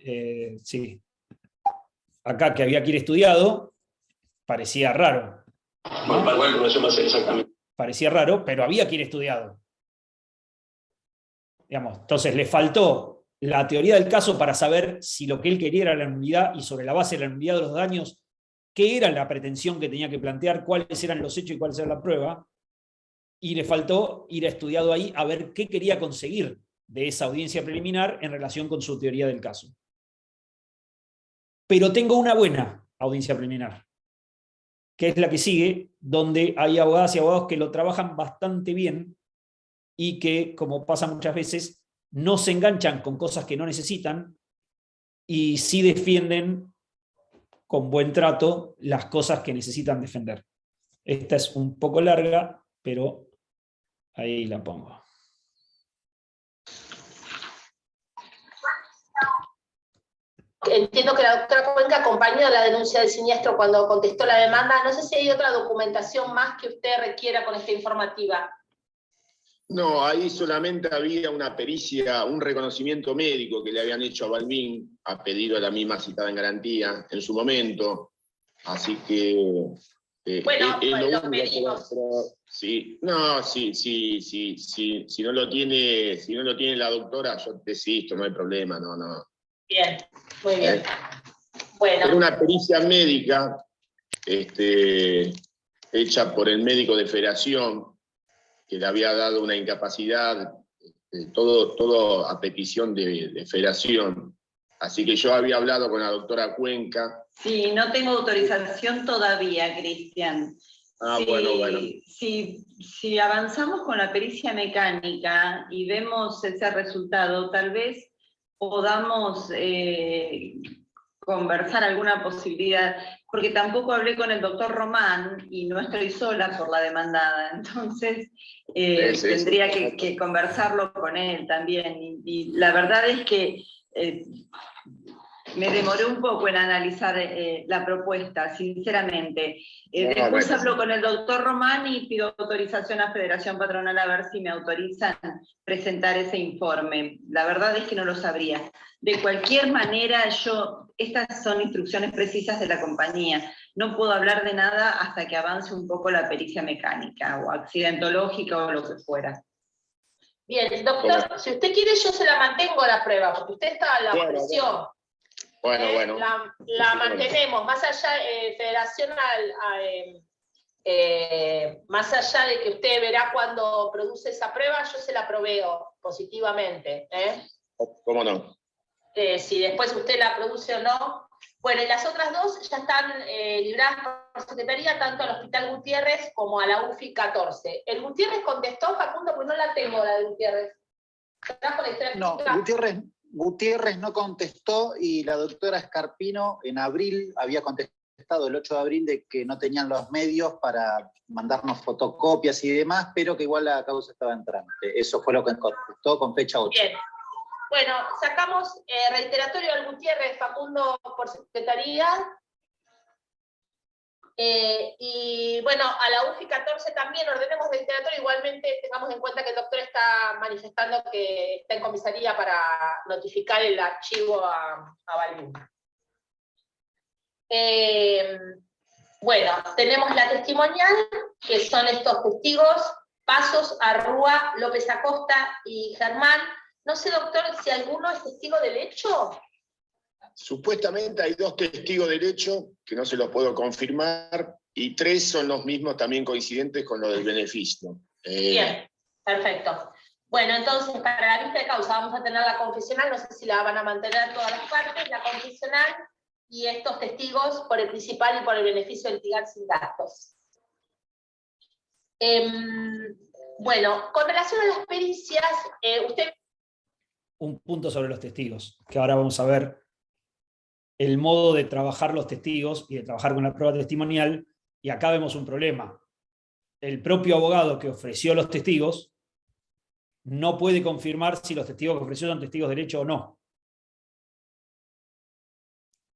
sí, acá que había que ir estudiado, parecía raro. Bueno, para igual no eso más exactamente. Parecía raro, pero había que ir estudiado. Digamos, entonces le faltó la teoría del caso para saber si lo que él quería era la nulidad, y sobre la base de la nulidad de los daños, qué era la pretensión que tenía que plantear, cuáles eran los hechos y cuál era la prueba, y le faltó ir a estudiado ahí a ver qué quería conseguir de esa audiencia preliminar en relación con su teoría del caso. Pero tengo una buena audiencia preliminar, que es la que sigue, donde hay abogadas y abogados que lo trabajan bastante bien y que, como pasa muchas veces, no se enganchan con cosas que no necesitan y sí defienden con buen trato las cosas que necesitan defender. Esta es un poco larga, pero ahí la pongo. Entiendo que la doctora Cuenca acompañó la denuncia del siniestro cuando contestó la demanda. No sé si hay otra documentación más que usted requiera con esta informativa. No, ahí solamente había una pericia, un reconocimiento médico que le habían hecho a Balbín, a pedido de la misma citada en garantía en su momento. Así que... bueno, pues lo lo pedimos. Sí, no, sí, si no lo tiene la doctora, yo desisto, no hay problema, no. Bien, muy bien. Bueno. Era una pericia médica hecha por el médico de Federación, que le había dado una incapacidad, todo a petición de Federación. Así que yo había hablado con la doctora Cuenca. Sí, no tengo autorización todavía, Cristian. Bueno. Si avanzamos con la pericia mecánica y vemos ese resultado, tal vez podamos conversar alguna posibilidad, porque tampoco hablé con el doctor Román y no estoy sola por la demandada, entonces tendría que conversarlo con él también. Y la verdad es que me demoré un poco en analizar la propuesta, sinceramente. Después hablo con el doctor Román y pido autorización a Federación Patronal a ver si me autorizan presentar ese informe. La verdad es que no lo sabría. De cualquier manera, estas son instrucciones precisas de la compañía. No puedo hablar de nada hasta que avance un poco la pericia mecánica o accidentológica o lo que fuera. Bien, doctor, si usted quiere yo se la mantengo la prueba, porque usted está en la presión. Bueno. La mantenemos, más allá, Federación, más allá de que usted verá cuando produce esa prueba, yo se la proveo positivamente. ¿Cómo no? Si después usted la produce o no. Bueno, y las otras dos ya están libradas por secretaría, tanto al Hospital Gutiérrez como a la UFI 14. ¿El Gutiérrez contestó, Facundo? Pues no la tengo, la de Gutiérrez. No, Gutiérrez no contestó, y la doctora Escarpino en abril había contestado, el 8 de abril, de que no tenían los medios para mandarnos fotocopias y demás, pero que igual la causa estaba en trámite. Eso fue lo que contestó con fecha 8. Bien. Bueno, sacamos reiteratorio al Gutiérrez, Facundo, por secretaría. Y bueno, a la UFI 14 también ordenemos reiteratorio. Igualmente tengamos en cuenta que el doctor está manifestando que está en comisaría para notificar el archivo a Balbín. Bueno, tenemos la testimonial, que son estos testigos: Pasos, Arrúa, López Acosta y Germán. No sé, doctor, si alguno es testigo del hecho. Supuestamente hay 2 testigos de derecho, que no se los puedo confirmar, y 3 son los mismos también coincidentes con lo del beneficio. Bien, perfecto. Bueno, entonces, para la vista de causa vamos a tener la confesional, no sé si la van a mantener todas las partes, la confesional y estos testigos por el principal y por el beneficio de litigar sin gastos. Bueno, con relación a las pericias, usted... Un punto sobre los testigos, que ahora vamos a ver el modo de trabajar los testigos y de trabajar con la prueba testimonial, y acá vemos un problema. El propio abogado que ofreció los testigos no puede confirmar si los testigos que ofreció son testigos de derecho o no.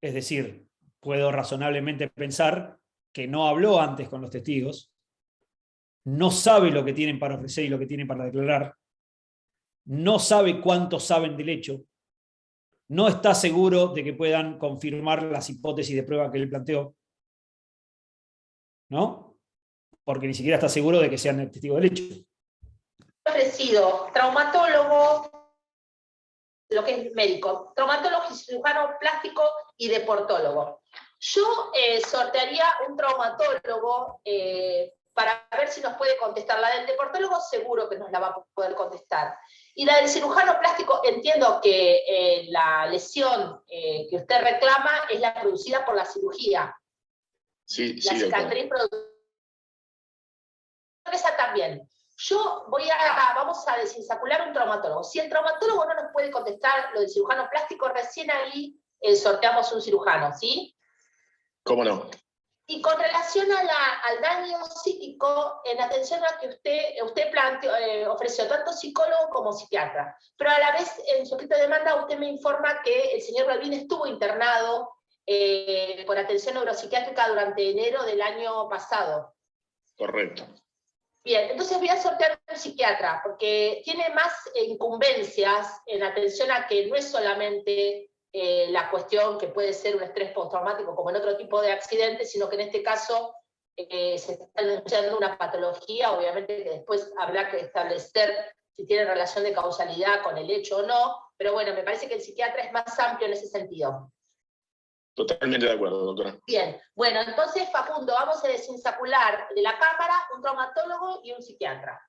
Es decir, puedo razonablemente pensar que no habló antes con los testigos, no sabe lo que tienen para ofrecer y lo que tienen para declarar, no sabe cuánto saben del hecho, no está seguro de que puedan confirmar las hipótesis de prueba que él planteó, ¿no? Porque ni siquiera está seguro de que sean testigos del hecho. Ofrecido traumatólogo, lo que es médico, traumatólogo, cirujano plástico y deportólogo. Yo sortearía un traumatólogo para ver si nos puede contestar. La del deportólogo seguro que nos la va a poder contestar. Y la del cirujano plástico, entiendo que la lesión que usted reclama es la producida por la cirugía. Sí, La cicatriz producida. Esa también. Vamos a desinsacular un traumatólogo. Si el traumatólogo no nos puede contestar lo del cirujano plástico, recién ahí sorteamos un cirujano, ¿sí? ¿Cómo no? Y con relación al daño psíquico, en atención a que usted ofreció tanto psicólogo como psiquiatra, pero a la vez en su escrito de demanda usted me informa que el señor Balbín estuvo internado por atención neuropsiquiátrica durante enero del año pasado. Correcto. Bien, entonces voy a sortear un psiquiatra, porque tiene más incumbencias en atención a que no es solamente la cuestión que puede ser un estrés postraumático como en otro tipo de accidentes, sino que en este caso se está denunciando una patología, obviamente que después habrá que establecer si tiene relación de causalidad con el hecho o no, pero bueno, me parece que el psiquiatra es más amplio en ese sentido. Totalmente de acuerdo, doctora. Bien, bueno, entonces Facundo, vamos a desinsacular de la Cámara un traumatólogo y un psiquiatra.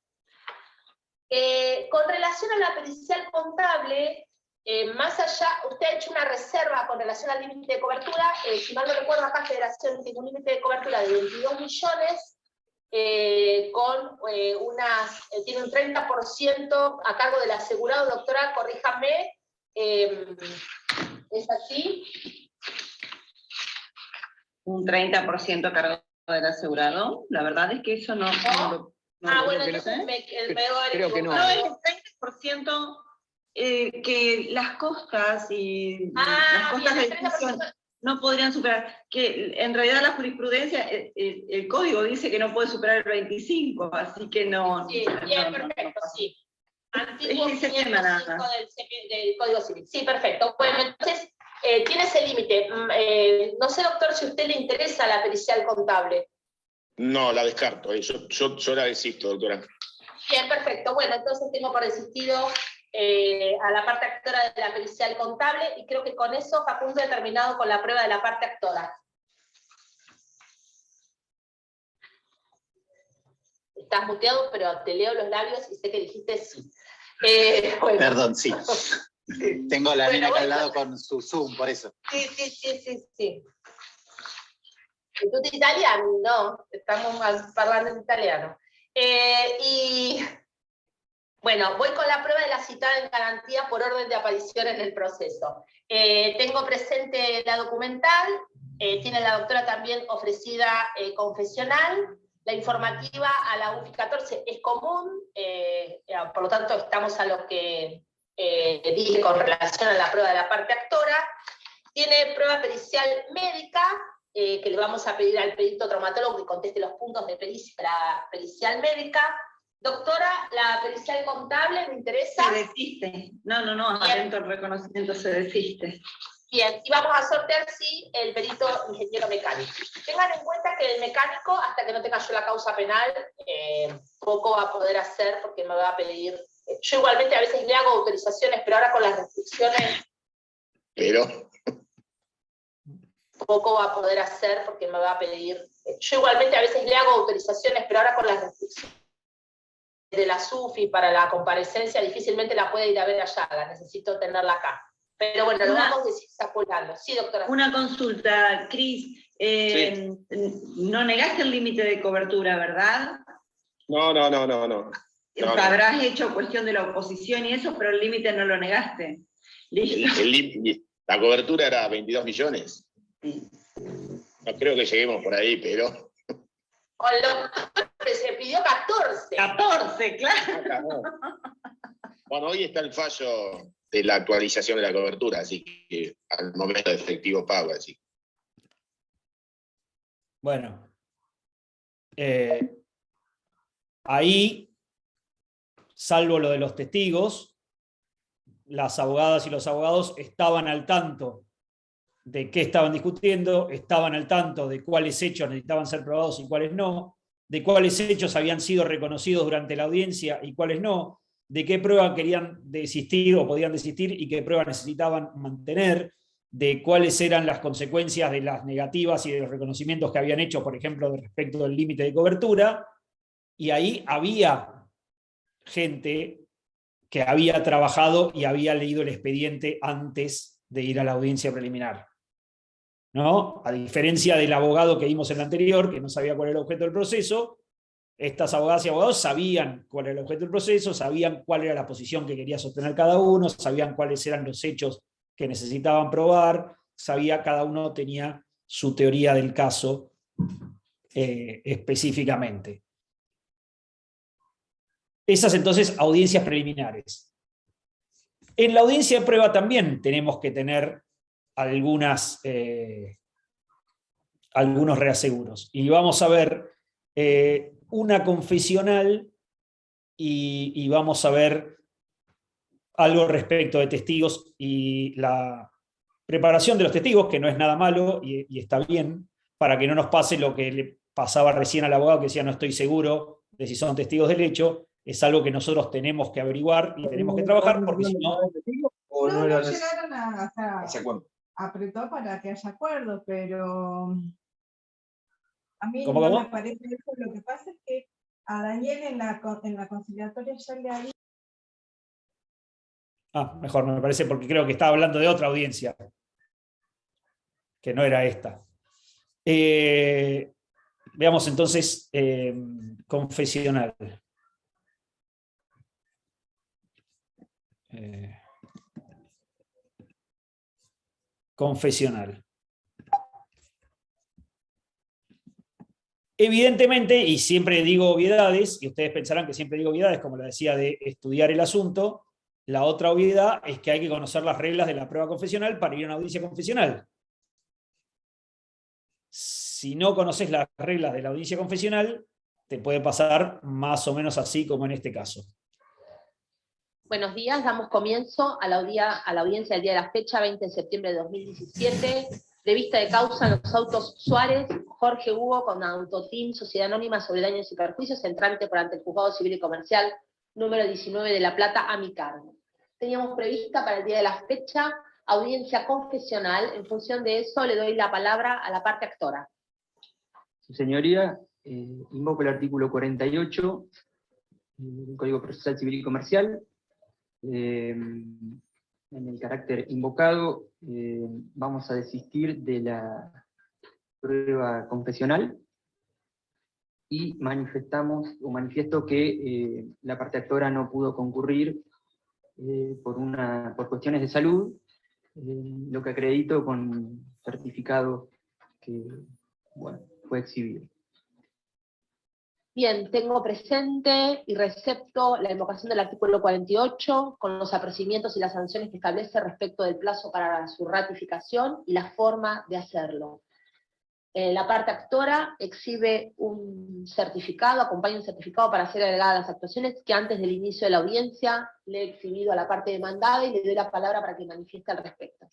Con relación a la pericial contable, más allá, usted ha hecho una reserva con relación al límite de cobertura, si mal no recuerdo acá Federación tiene un límite de cobertura de 22 millones, tiene un 30% a cargo del asegurado, doctora, corríjame, ¿es así? Un 30% a cargo del asegurado. La verdad es que eso no Bueno, entonces creo que no. No, es el 30% que las costas y las costas de edificación no podrían superar. Que en realidad la jurisprudencia, el código dice que no puede superar el 25, así que no. Sí, bien, perfecto, sí. Antiguo 505 del Código Civil. Sí, perfecto. Bueno, entonces, tiene ese límite. No sé, doctor, si a usted le interesa la pericial contable. No, la descarto. Yo la desisto, doctora. Bien, perfecto. Bueno, entonces tengo por desistido a la parte actora de la pericial contable, y creo que con eso Facundo ha terminado con la prueba de la parte actora. Estás muteado, pero te leo los labios y sé que dijiste sí. Bueno. Perdón, sí. Tengo a la nena acá al lado con su Zoom, por eso. Sí. ¿Y tú italiano? No, estamos hablando en italiano. Y bueno, voy con la prueba de la citada en garantía por orden de aparición en el proceso. Tengo presente la documental, tiene la doctora también ofrecida confesional. La informativa a la UFI 14 es común, por lo tanto estamos a lo que dije con relación a la prueba de la parte actora. Tiene prueba pericial médica, que le vamos a pedir al perito traumatólogo que conteste los puntos de la pericial médica. Doctora, la pericial contable, ¿me interesa? Se desiste. No, atento al reconocimiento, se desiste. Bien, y vamos a sortear, sí, el perito ingeniero mecánico. Tengan en cuenta que el mecánico, hasta que no tenga yo la causa penal, poco va a poder hacer porque me va a pedir. Yo igualmente a veces le hago autorizaciones, pero ahora con las restricciones. Pero tampoco va a poder hacer porque me va a pedir. Yo igualmente a veces le hago autorizaciones, pero ahora con las restricciones de la SUFI para la comparecencia difícilmente la puede ir a ver allá, la necesito tenerla acá. Pero bueno, lo vamos desapolando. Sí, doctora. Una consulta, Cris. No negaste el límite de cobertura, ¿verdad? No. Habrás hecho cuestión de la oposición y eso, pero el límite no lo negaste. Listo. La cobertura era 22 millones. Sí. No creo que lleguemos por ahí, pero... Con lo que se pidió 14. 14, claro. Bueno, hoy está el fallo de la actualización de la cobertura, así que al momento de efectivo pago, así. Bueno, ahí, salvo lo de los testigos, las abogadas y los abogados estaban al tanto de qué estaban discutiendo, estaban al tanto de cuáles hechos necesitaban ser probados y cuáles no, de cuáles hechos habían sido reconocidos durante la audiencia y cuáles no, de qué prueba querían desistir o podían desistir y qué prueba necesitaban mantener, de cuáles eran las consecuencias de las negativas y de los reconocimientos que habían hecho, por ejemplo, respecto del límite de cobertura, y ahí había gente que había trabajado y había leído el expediente antes de ir a la audiencia preliminar, ¿no? A diferencia del abogado que vimos en la anterior, que no sabía cuál era el objeto del proceso, estas abogadas y abogados sabían cuál era el objeto del proceso, sabían cuál era la posición que quería sostener cada uno, sabían cuáles eran los hechos que necesitaban probar, cada uno tenía su teoría del caso específicamente. Esas entonces audiencias preliminares. En la audiencia de prueba también tenemos que tener algunos reaseguros. Y vamos a ver una confesional y vamos a ver algo respecto de testigos y la preparación de los testigos, que no es nada malo y está bien, para que no nos pase lo que le pasaba recién al abogado que decía no estoy seguro de si son testigos del hecho. Es algo que nosotros tenemos que averiguar y tenemos que trabajar, porque si no... No llegaron a apretar para que haya acuerdo, pero a mí ¿Cómo? me parece eso. Lo que pasa es que a Daniel en la conciliatoria ya le había... Mejor, me parece, porque creo que estaba hablando de otra audiencia, que no era esta. Veamos entonces confesional. Confesional. Evidentemente, y siempre digo obviedades, y ustedes pensarán que siempre digo obviedades, como la decía de estudiar el asunto, la otra obviedad es que hay que conocer las reglas de la prueba confesional para ir a una audiencia confesional. Si no conoces las reglas de la audiencia confesional, te puede pasar más o menos así como en este caso. Buenos días, damos comienzo a la audiencia del día de la fecha, 20 de septiembre de 2017. De vista de causa, los autos Suárez, Jorge Hugo, con Autoteam, Sociedad Anónima sobre Daños y Perjuicios, en trámite por ante el Juzgado Civil y Comercial número 19 de La Plata, a mi cargo. Teníamos prevista para el día de la fecha audiencia confesional. En función de eso, le doy la palabra a la parte actora. Su señoría, invoco el artículo 48 del Código Procesal Civil y Comercial. En el carácter invocado, vamos a desistir de la prueba confesional y manifiesto que la parte actora no pudo concurrir por cuestiones de salud, lo que acredito con certificado que fue exhibido. Bien, tengo presente y recepto la invocación del artículo 48 con los apercibimientos y las sanciones que establece respecto del plazo para su ratificación y la forma de hacerlo. La parte actora exhibe un certificado, acompaña un certificado para ser agregada a las actuaciones que antes del inicio de la audiencia le he exhibido a la parte demandada y le doy la palabra para que manifieste al respecto.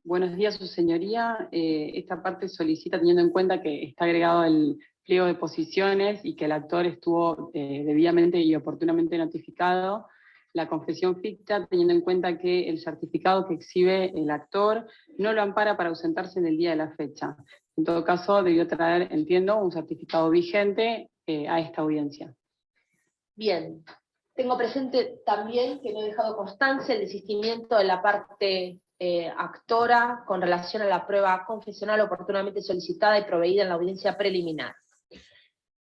Buenos días, su señoría. Esta parte solicita, teniendo en cuenta que está agregado el pliego de posiciones y que el actor estuvo debidamente y oportunamente notificado, la confesión ficta, teniendo en cuenta que el certificado que exhibe el actor no lo ampara para ausentarse en el día de la fecha. En todo caso, debió traer, entiendo, un certificado vigente a esta audiencia. Bien. Tengo presente también que no he dejado constancia el desistimiento de la parte actora con relación a la prueba confesional oportunamente solicitada y proveída en la audiencia preliminar.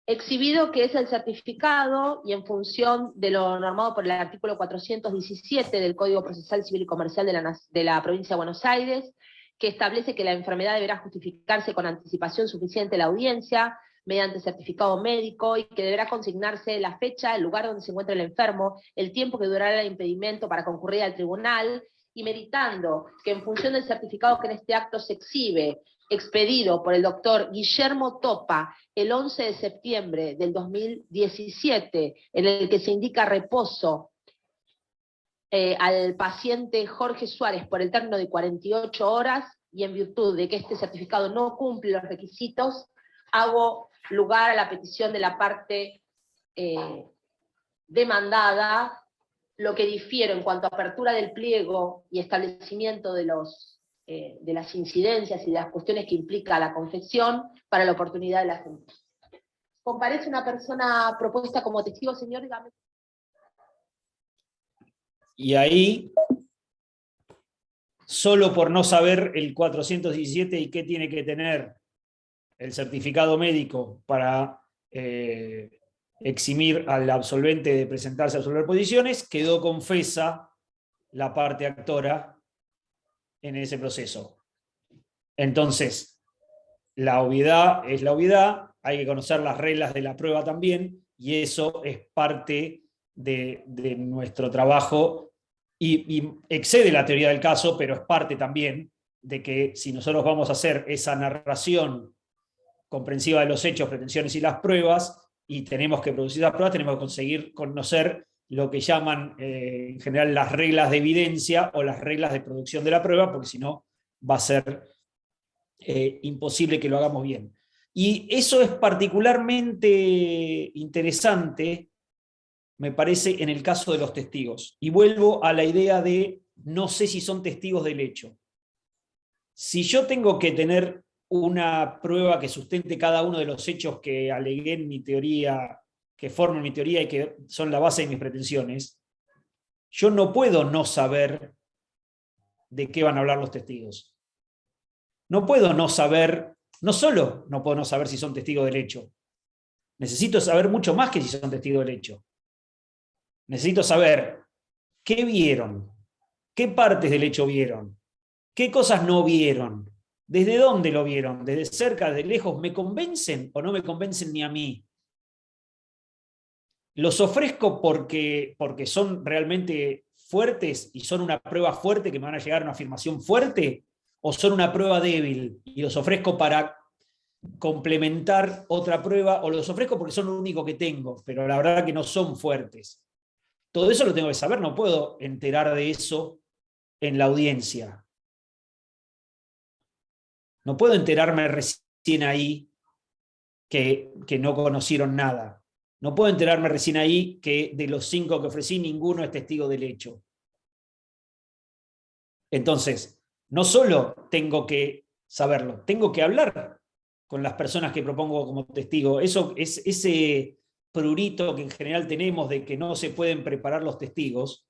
Exhibido que es el certificado y en función de lo normado por el artículo 417 del Código Procesal Civil y Comercial de la Provincia de Buenos Aires, que establece que la enfermedad deberá justificarse con anticipación suficiente la audiencia, mediante certificado médico, y que deberá consignarse la fecha, el lugar donde se encuentra el enfermo, el tiempo que durará el impedimento para concurrir al tribunal, y meditando que en función del certificado que en este acto se exhibe, expedido por el doctor Guillermo Topa el 11 de septiembre del 2017, en el que se indica reposo al paciente Jorge Suárez por el término de 48 horas, y en virtud de que este certificado no cumple los requisitos, hago lugar a la petición de la parte demandada, lo que difiero en cuanto a apertura del pliego y establecimiento de las incidencias y de las cuestiones que implica la confesión para la oportunidad de la gente. ¿Comparece una persona propuesta como testigo, señor? Dígame. Y ahí, solo por no saber el 417 y qué tiene que tener el certificado médico para eximir al absolvente de presentarse a absolver posiciones, quedó confesa la parte actora en ese proceso. Entonces, la obviedad es la obviedad, hay que conocer las reglas de la prueba también, y eso es parte de nuestro trabajo, y excede la teoría del caso, pero es parte también de que si nosotros vamos a hacer esa narración comprensiva de los hechos, pretensiones y las pruebas, y tenemos que producir las pruebas, tenemos que conseguir conocer lo que llaman en general las reglas de evidencia o las reglas de producción de la prueba, porque si no va a ser imposible que lo hagamos bien. Y eso es particularmente interesante, me parece, en el caso de los testigos. Y vuelvo a la idea de no sé si son testigos del hecho. Si yo tengo que tener una prueba que sustente cada uno de los hechos que alegué en mi teoría, que forman mi teoría y que son la base de mis pretensiones, yo no puedo no saber de qué van a hablar los testigos. No puedo no saber, no solo no puedo no saber si son testigos del hecho, necesito saber mucho más que si son testigos del hecho. Necesito saber qué vieron, qué partes del hecho vieron, qué cosas no vieron, desde dónde lo vieron, desde cerca, desde lejos, ¿me convencen o no me convencen ni a mí? ¿Los ofrezco porque son realmente fuertes y son una prueba fuerte que me van a llegar a una afirmación fuerte? ¿O son una prueba débil y los ofrezco para complementar otra prueba? ¿O los ofrezco porque son lo único que tengo, pero la verdad que no son fuertes? Todo eso lo tengo que saber, no puedo enterar de eso en la audiencia. No puedo enterarme recién ahí que no conocieron nada. No puedo enterarme recién ahí que de los 5 que ofrecí, ninguno es testigo del hecho. Entonces, no solo tengo que saberlo, tengo que hablar con las personas que propongo como testigo. Eso es ese prurito que en general tenemos de que no se pueden preparar los testigos.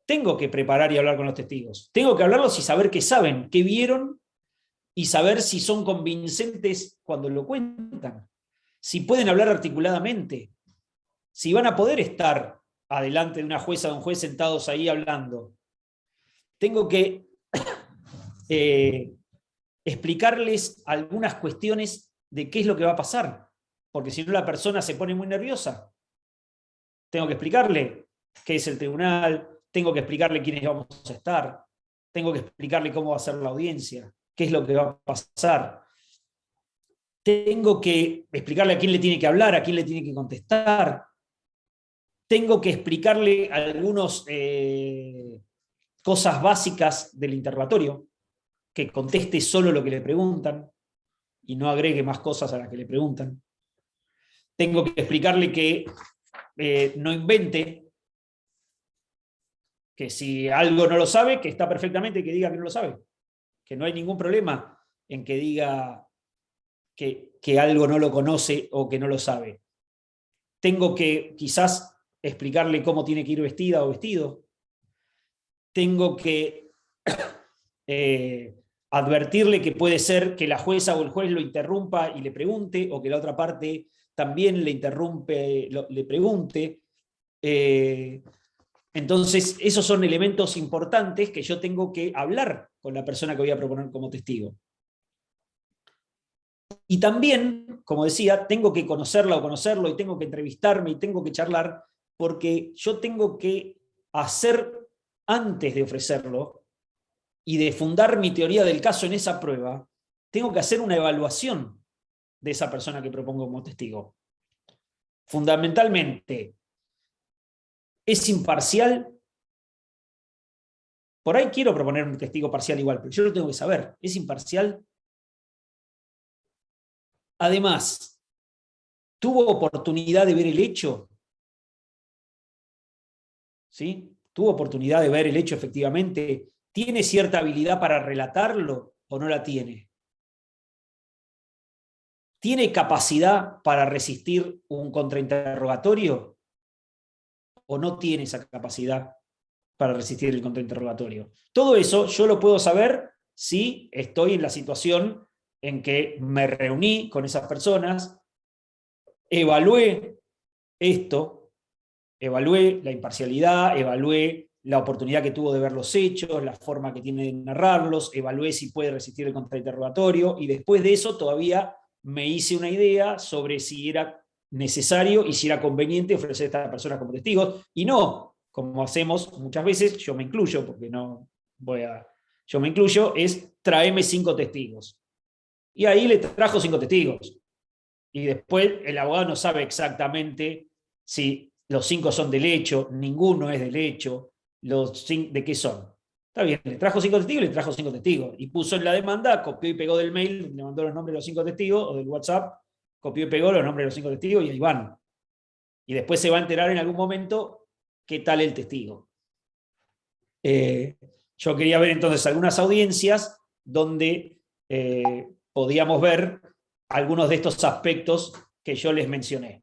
Tengo que preparar y hablar con los testigos. Tengo que hablarlos y saber qué saben, qué vieron, y saber si son convincentes cuando lo cuentan, si pueden hablar articuladamente, si van a poder estar adelante de una jueza o un juez sentados ahí hablando. Tengo que explicarles algunas cuestiones de qué es lo que va a pasar, porque si no la persona se pone muy nerviosa. Tengo que explicarle qué es el tribunal, tengo que explicarle quiénes vamos a estar, tengo que explicarle cómo va a ser la audiencia, qué es lo que va a pasar. Tengo que explicarle a quién le tiene que hablar, a quién le tiene que contestar. Tengo que explicarle algunas cosas básicas del interrogatorio, que conteste solo lo que le preguntan y no agregue más cosas a las que le preguntan. Tengo que explicarle que no invente, que si algo no lo sabe, que está perfectamente que diga que no lo sabe, que no hay ningún problema en que diga que algo no lo conoce o que no lo sabe. Tengo que quizás explicarle cómo tiene que ir vestida o vestido. Tengo que advertirle que puede ser que la jueza o el juez lo interrumpa y le pregunte, o que la otra parte también le interrumpe, le pregunte. Entonces, esos son elementos importantes que yo tengo que hablar con la persona que voy a proponer como testigo. Y también, como decía, tengo que conocerla o conocerlo, y tengo que entrevistarme, y tengo que charlar, porque yo tengo que hacer, antes de ofrecerlo, y de fundar mi teoría del caso en esa prueba, tengo que hacer una evaluación de esa persona que propongo como testigo. Fundamentalmente, ¿es imparcial? Por ahí quiero proponer un testigo parcial igual, pero yo lo tengo que saber. ¿Es imparcial? Además, ¿tuvo oportunidad de ver el hecho? ¿Sí? ¿Tuvo oportunidad de ver el hecho efectivamente? ¿Tiene cierta habilidad para relatarlo o no la tiene? ¿Tiene capacidad para resistir un contrainterrogatorio o no tiene esa capacidad para resistir el contrainterrogatorio? Todo eso yo lo puedo saber si estoy en la situación en que me reuní con esas personas, evalué esto, evalué la imparcialidad, evalué la oportunidad que tuvo de ver los hechos, la forma que tiene de narrarlos, evalué si puede resistir el contrainterrogatorio, y después de eso todavía me hice una idea sobre si era necesario y si era conveniente ofrecer a estas personas como testigos, y no, como hacemos muchas veces, yo me incluyo, porque no voy a... Yo me incluyo, es tráeme 5 testigos. Y ahí le trajo 5 testigos. Y después el abogado no sabe exactamente si los 5 son del hecho, ninguno es del hecho, los 5, ¿de qué son? Está bien, le trajo 5 testigos, le trajo 5 testigos. Y puso en la demanda, copió y pegó del mail, le mandó los nombres de los 5 testigos, o del WhatsApp, copió y pegó los nombres de los 5 testigos y ahí van. Y después se va a enterar en algún momento qué tal el testigo. Yo quería ver entonces algunas audiencias donde podíamos ver algunos de estos aspectos que yo les mencioné.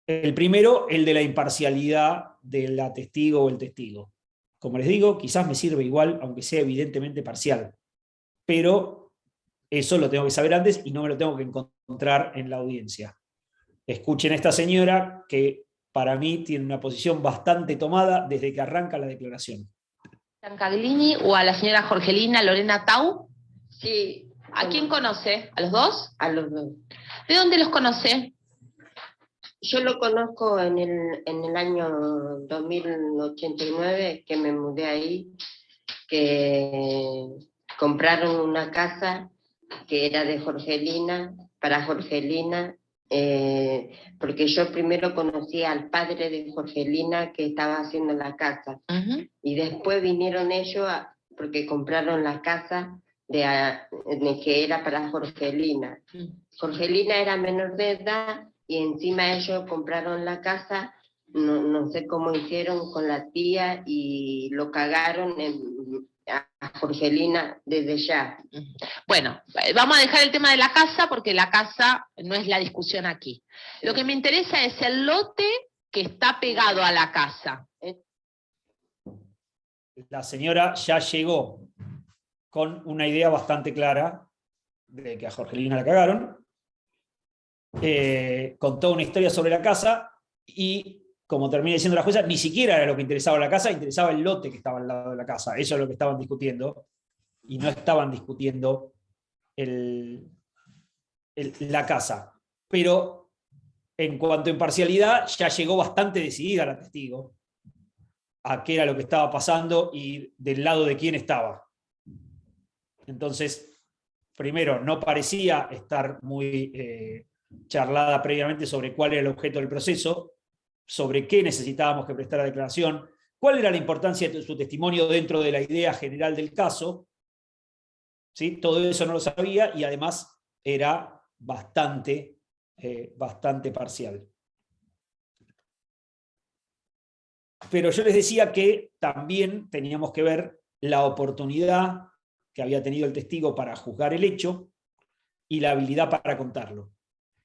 El primero, el de la imparcialidad de la testigo o el testigo. Como les digo, quizás me sirve igual, aunque sea evidentemente parcial, pero eso lo tengo que saber antes y no me lo tengo que encontrar en la audiencia. Escuchen a esta señora que para mí tiene una posición bastante tomada desde que arranca la declaración. ¿Giancaglini o a la señora Jorgelina Lorena Tau? Sí. ¿A quién conoce? ¿A los dos? A los dos. ¿De dónde los conoce? Yo lo conozco en el año 2089, que me mudé ahí, que compraron una casa que era de Jorgelina, para Jorgelina, porque yo primero conocí al padre de Jorgelina que estaba haciendo la casa, y después vinieron ellos porque compraron la casa de que era para Jorgelina. Jorgelina era menor de edad y encima ellos compraron la casa, no sé cómo hicieron con la tía y lo cagaron a Jorgelina desde ya. Bueno, vamos a dejar el tema de la casa porque la casa no es la discusión aquí. Lo que me interesa es el lote que está pegado a la casa. La señora ya llegó con una idea bastante clara de que a Jorgelina la cagaron, contó una historia sobre la casa y, como termina diciendo la jueza, ni siquiera era lo que interesaba la casa, interesaba el lote que estaba al lado de la casa. Eso es lo que estaban discutiendo, y no estaban discutiendo la casa. Pero en cuanto a imparcialidad, ya llegó bastante decidida la testigo a qué era lo que estaba pasando y del lado de quién estaba. Entonces, primero, no parecía estar muy charlada previamente sobre cuál era el objeto del proceso, sobre qué necesitábamos que prestara declaración, cuál era la importancia de su testimonio dentro de la idea general del caso. ¿Sí? Todo eso no lo sabía y además era bastante parcial. Pero yo les decía que también teníamos que ver la oportunidad que había tenido el testigo para juzgar el hecho y la habilidad para contarlo.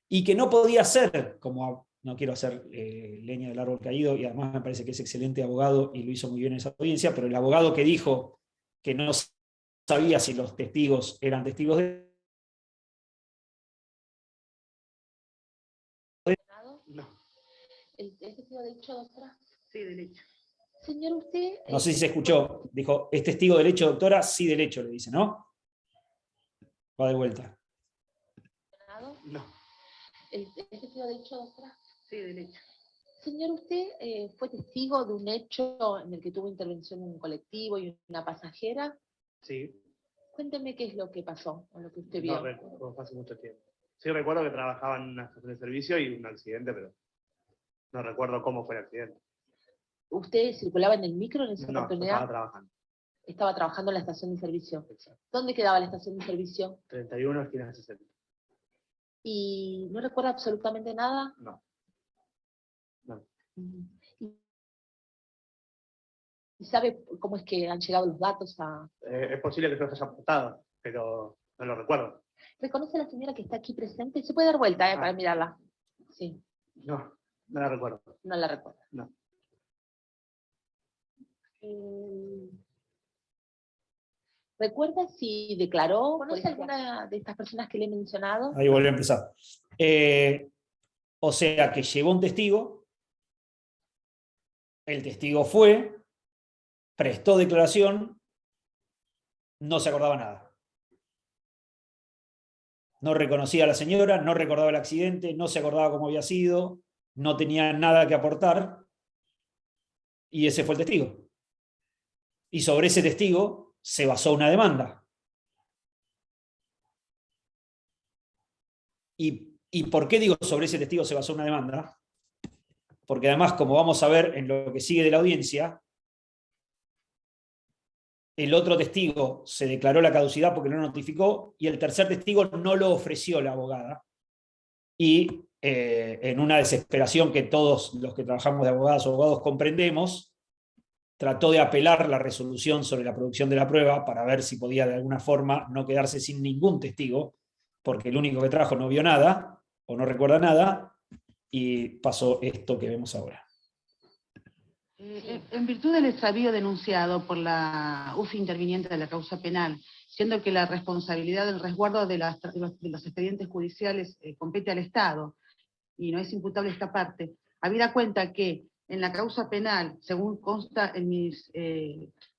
Y que no podía ser, como no quiero hacer leña del árbol caído, y además me parece que es excelente abogado y lo hizo muy bien en esa audiencia, pero el abogado que dijo que no sabía si los testigos eran testigos de... No. ¿El testigo de hecho, doctora? Sí, del hecho. Señor, usted... No sé si se escuchó, dijo, ¿es testigo del hecho, doctora? Sí, del hecho, le dice, ¿no? Va de vuelta. No. ¿El testigo de hecho, doctora? Sí, del hecho. Señor, usted fue testigo de un hecho en el que tuvo intervención un colectivo y una pasajera. Sí. Cuénteme qué es lo que pasó, o lo que usted vio. No recuerdo, fue hace mucho tiempo. Sí recuerdo que trabajaba en una estación de servicio y un accidente, pero no recuerdo cómo fue el accidente. ¿Usted circulaba en el micro en esa No, oportunidad? estaba trabajando. Estaba trabajando en la estación de servicio. Exacto. ¿Dónde quedaba la estación de servicio? 31 esquina 60. ¿Y no recuerda absolutamente nada? No. No. ¿Y sabe cómo es que han llegado los datos a...? Es posible que yo los haya aportado, pero no lo recuerdo. ¿Reconoce a la señora que está aquí presente? Se puede dar vuelta para mirarla. Sí. No, no la recuerdo. No la recuerdo. No. ¿Recuerda si declaró? ¿Conoce alguna de estas personas que le he mencionado? Ahí volví a empezar. O sea que llegó un testigo, el testigo fue, prestó declaración, no se acordaba nada. No reconocía a la señora, no recordaba el accidente, no se acordaba cómo había sido, no tenía nada que aportar, y ese fue el testigo. Y sobre ese testigo se basó una demanda. ¿Y por qué digo sobre ese testigo se basó una demanda? Porque además, como vamos a ver en lo que sigue de la audiencia, el otro testigo se declaró la caducidad porque no lo notificó, y el tercer testigo no lo ofreció la abogada. Y en una desesperación que todos los que trabajamos de abogadas o abogados comprendemos, trató de apelar la resolución sobre la producción de la prueba para ver si podía de alguna forma no quedarse sin ningún testigo, porque el único que trajo no vio nada, o no recuerda nada, y pasó esto que vemos ahora. En virtud del extravío denunciado por la UFI interviniente de la causa penal, siendo que la responsabilidad del resguardo de los expedientes judiciales compete al Estado, y no es imputable esta parte, habida cuenta que en la causa penal, según consta en mis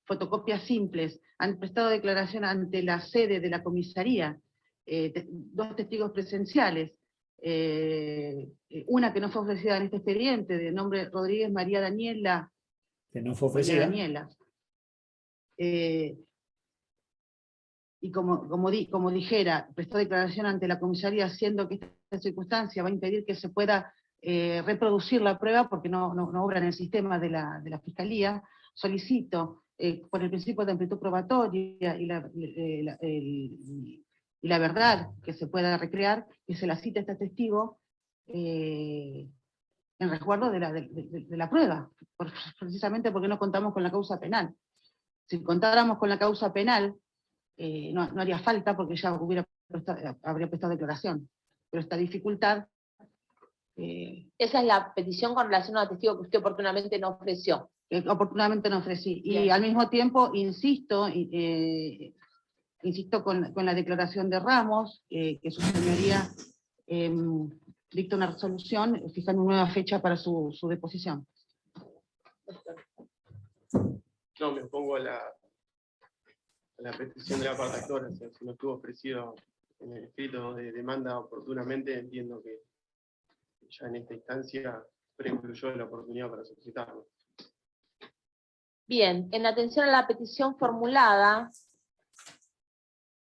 fotocopias simples, han prestado declaración ante la sede de la comisaría, dos testigos presenciales, una que no fue ofrecida en este expediente, de nombre Rodríguez María Daniela, que no fue ofrecida. Daniela. Y como dijera, prestó declaración ante la comisaría, siendo que esta circunstancia va a impedir que se pueda reproducir la prueba porque no obra en el sistema de la Fiscalía, solicito por el principio de amplitud probatoria y la verdad que se pueda recrear, que se la cite a este testigo en resguardo de la prueba, precisamente porque no contamos con la causa penal. Si contáramos con la causa penal, no haría falta porque ya habría prestado declaración. Pero esta dificultad... Esa es la petición con relación al testigo que usted oportunamente no ofreció. Oportunamente no ofrecí. Bien. Y al mismo tiempo insisto con la declaración de Ramos, que su señoría dicta una resolución fijando una nueva fecha para su deposición. No, me opongo a la petición de la parte actora. O sea, si no estuvo ofrecido en el escrito de demanda oportunamente, entiendo que ya en esta instancia precluyó la oportunidad para solicitarlo. Bien, en atención a la petición formulada,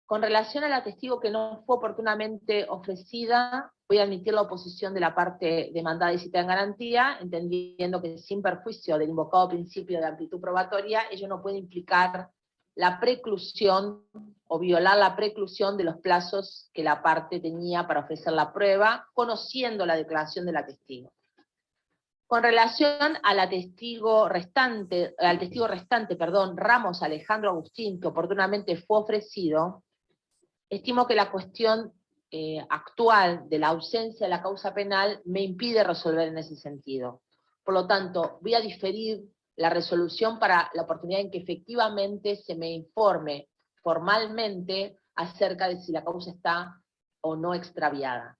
con relación a la testigo que no fue oportunamente ofrecida, voy a admitir la oposición de la parte demandada y citada en garantía, entendiendo que sin perjuicio del invocado principio de amplitud probatoria, ello no puede implicar la preclusión o violar la preclusión de los plazos que la parte tenía para ofrecer la prueba, conociendo la declaración de la testigo. Con relación a la testigo restante, al testigo restante, Ramos Alejandro Agustín, que oportunamente fue ofrecido, estimo que la cuestión actual de la ausencia de la causa penal me impide resolver en ese sentido. Por lo tanto, voy a diferir la resolución para la oportunidad en que efectivamente se me informe formalmente acerca de si la causa está o no extraviada.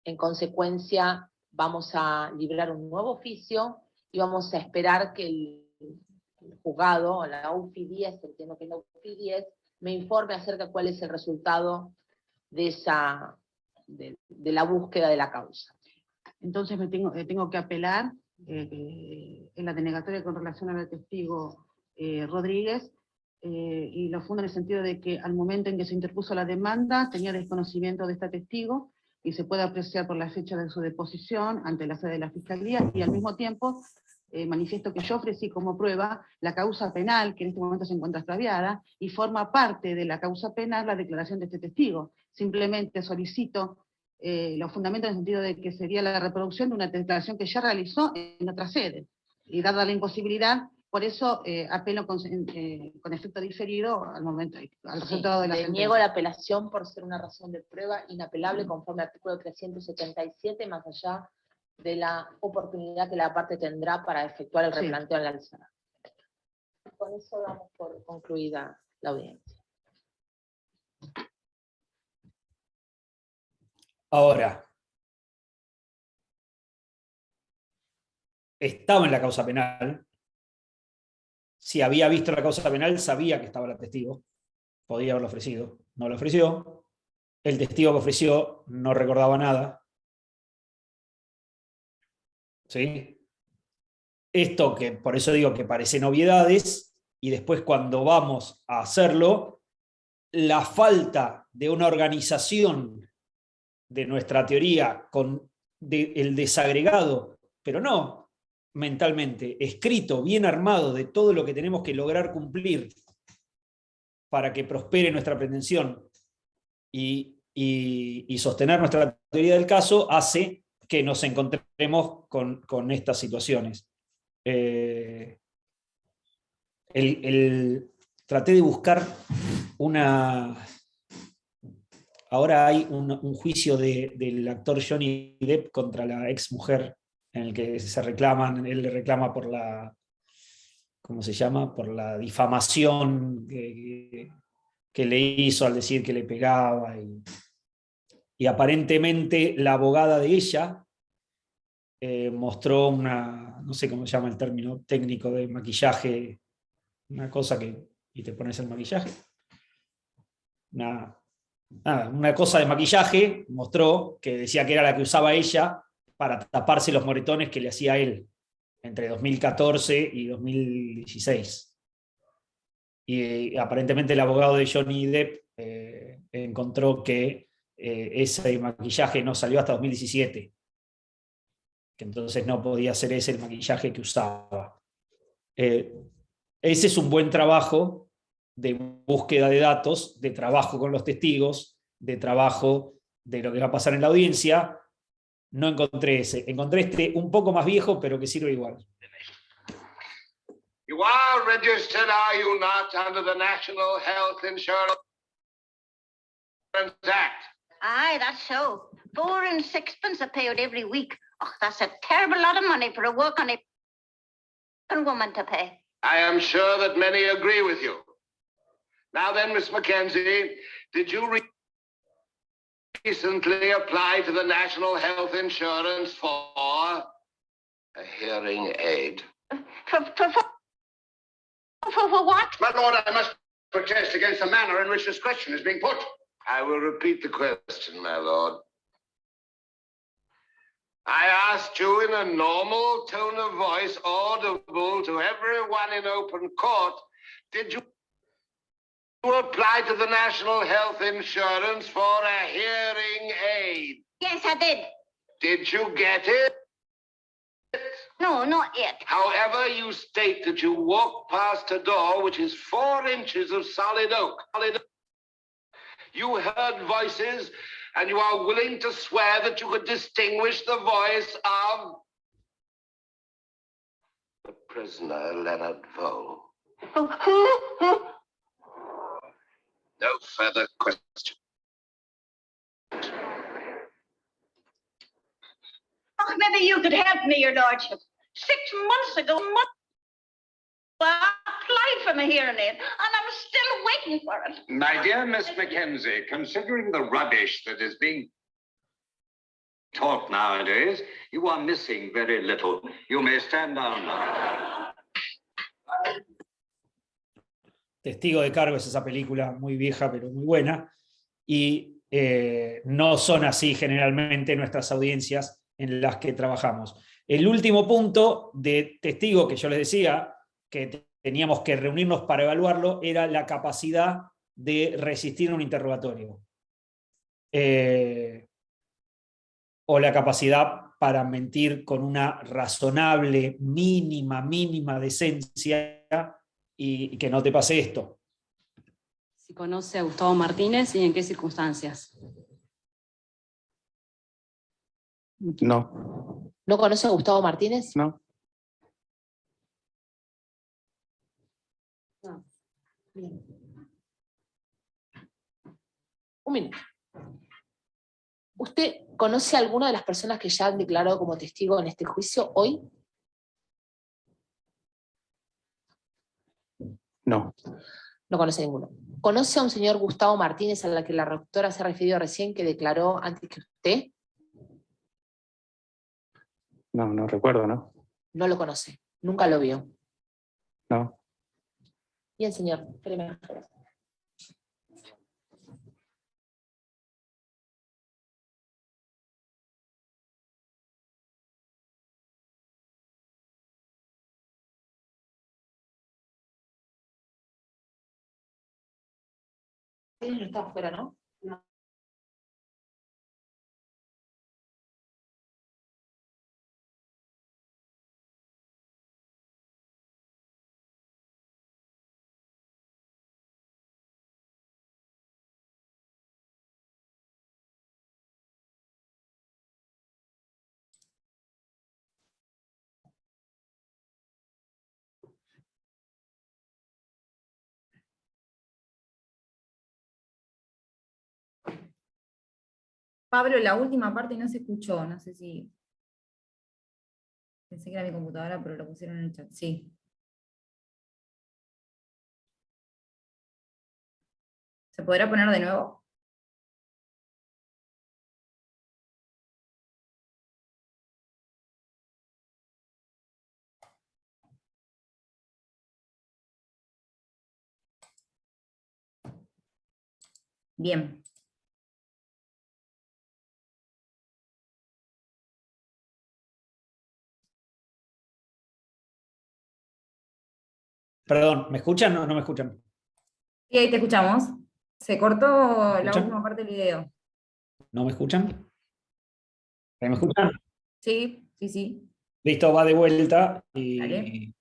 En consecuencia, vamos a librar un nuevo oficio y vamos a esperar que el juzgado, la UFI 10, entiendo que es la UFI 10, me informe acerca de cuál es el resultado de la búsqueda de la causa. Entonces tengo que apelar en la denegatoria con relación al testigo Rodríguez, y lo fundo en el sentido de que al momento en que se interpuso la demanda tenía desconocimiento de este testigo, y se puede apreciar por la fecha de su deposición ante la sede de la Fiscalía, y al mismo tiempo manifiesto que yo ofrecí como prueba la causa penal, que en este momento se encuentra extraviada, y forma parte de la causa penal la declaración de este testigo. Simplemente solicito los fundamentos en el sentido de que sería la reproducción de una declaración que ya realizó en otra sede, y dada la imposibilidad, por eso apelo con efecto diferido al momento, al resultado de la sentencia. Niego la apelación por ser una razón de prueba inapelable conforme al artículo 377, más allá de la oportunidad que la parte tendrá para efectuar el replanteo en la alzada. Con eso damos por concluida la audiencia. Ahora, estaba en la causa penal. Si había visto la causa penal, sabía que estaba el testigo. Podía haberlo ofrecido. No lo ofreció. El testigo que ofreció no recordaba nada. ¿Sí? Esto que, por eso digo que parecen obviedades, y después cuando vamos a hacerlo, la falta de una organización de nuestra teoría con el desagregado, pero no mentalmente, escrito, bien armado de todo lo que tenemos que lograr cumplir para que prospere nuestra pretensión y sostener nuestra teoría del caso, hace que nos encontremos con estas situaciones. Traté de buscar una... Ahora hay un juicio del actor Johnny Depp contra la ex mujer, en el que él le reclama por la, ¿cómo se llama? Por la difamación que le hizo al decir que le pegaba, y aparentemente la abogada de ella mostró no sé cómo se llama el término técnico de maquillaje, una cosa y te pones el maquillaje, una cosa de maquillaje, mostró que decía que era la que usaba ella para taparse los moretones que le hacía él entre 2014 y 2016. Y aparentemente el abogado de Johnny Depp encontró que ese maquillaje no salió hasta 2017, que entonces no podía ser ese el maquillaje que usaba. Ese es un buen trabajo de búsqueda de datos, de trabajo con los testigos, de trabajo de lo que va a pasar en la audiencia. No encontré ese. Encontré este un poco más viejo, pero que sirve igual. You are registered, are you not, under the National Health Insurance Act? Aye, that's so. 4 and 6pence are paid every week. Oh, that's a terrible lot of money for a working woman to pay. I am sure that many agree with you. Now then, Miss Mackenzie, did you recently apply to the National Health Insurance for a hearing aid? For what? My lord, I must protest against the manner in which this question is being put. I will repeat the question, my lord. I asked you in a normal tone of voice, audible to everyone in open court, did you apply to the National Health Insurance for a hearing aid? Yes, I did. Did you get it? No, not yet. However, you state that you walked past a door which is 4 inches of solid oak. You heard voices, and you are willing to swear that you could distinguish the voice of prisoner Leonard Vole. No further question. Oh, maybe you could help me, your lordship. 6 months ago, I applied for my hearing aid, and I'm still waiting for it. My dear Miss Mackenzie, considering the rubbish that is being taught nowadays, you are missing very little. You may stand down now. Testigo de Cargo es esa película muy vieja, pero muy buena. Y no son así generalmente nuestras audiencias en las que trabajamos. El último punto de testigo que yo les decía, que teníamos que reunirnos para evaluarlo, era la capacidad de resistir un interrogatorio. O la capacidad para mentir con una razonable, mínima decencia y que no te pase esto. Si conoce a Gustavo Martínez y en qué circunstancias. No. ¿No conoce a Gustavo Martínez? No. No. Bien. Un minuto. ¿Usted conoce a alguna de las personas que ya han declarado como testigo en este juicio hoy? No. No conoce a ninguno. ¿Conoce a un señor Gustavo Martínez a la que la rectora se ha referido recién que declaró antes que usted? No, no recuerdo, ¿no? No lo conoce. Nunca lo vio. No. Bien, señor. Espéreme. No está afuera, ¿no? No. Pablo, la última parte no se escuchó, no sé si... Pensé que era mi computadora, pero lo pusieron en el chat. Sí. ¿Se podrá poner de nuevo? Bien. Perdón, ¿me escuchan o no me escuchan? Sí, ahí te escuchamos. Se cortó la escuchan? última parte del video. ¿No me escuchan? ¿Me escuchan? Sí, sí, sí. Listo, va de vuelta y Dale.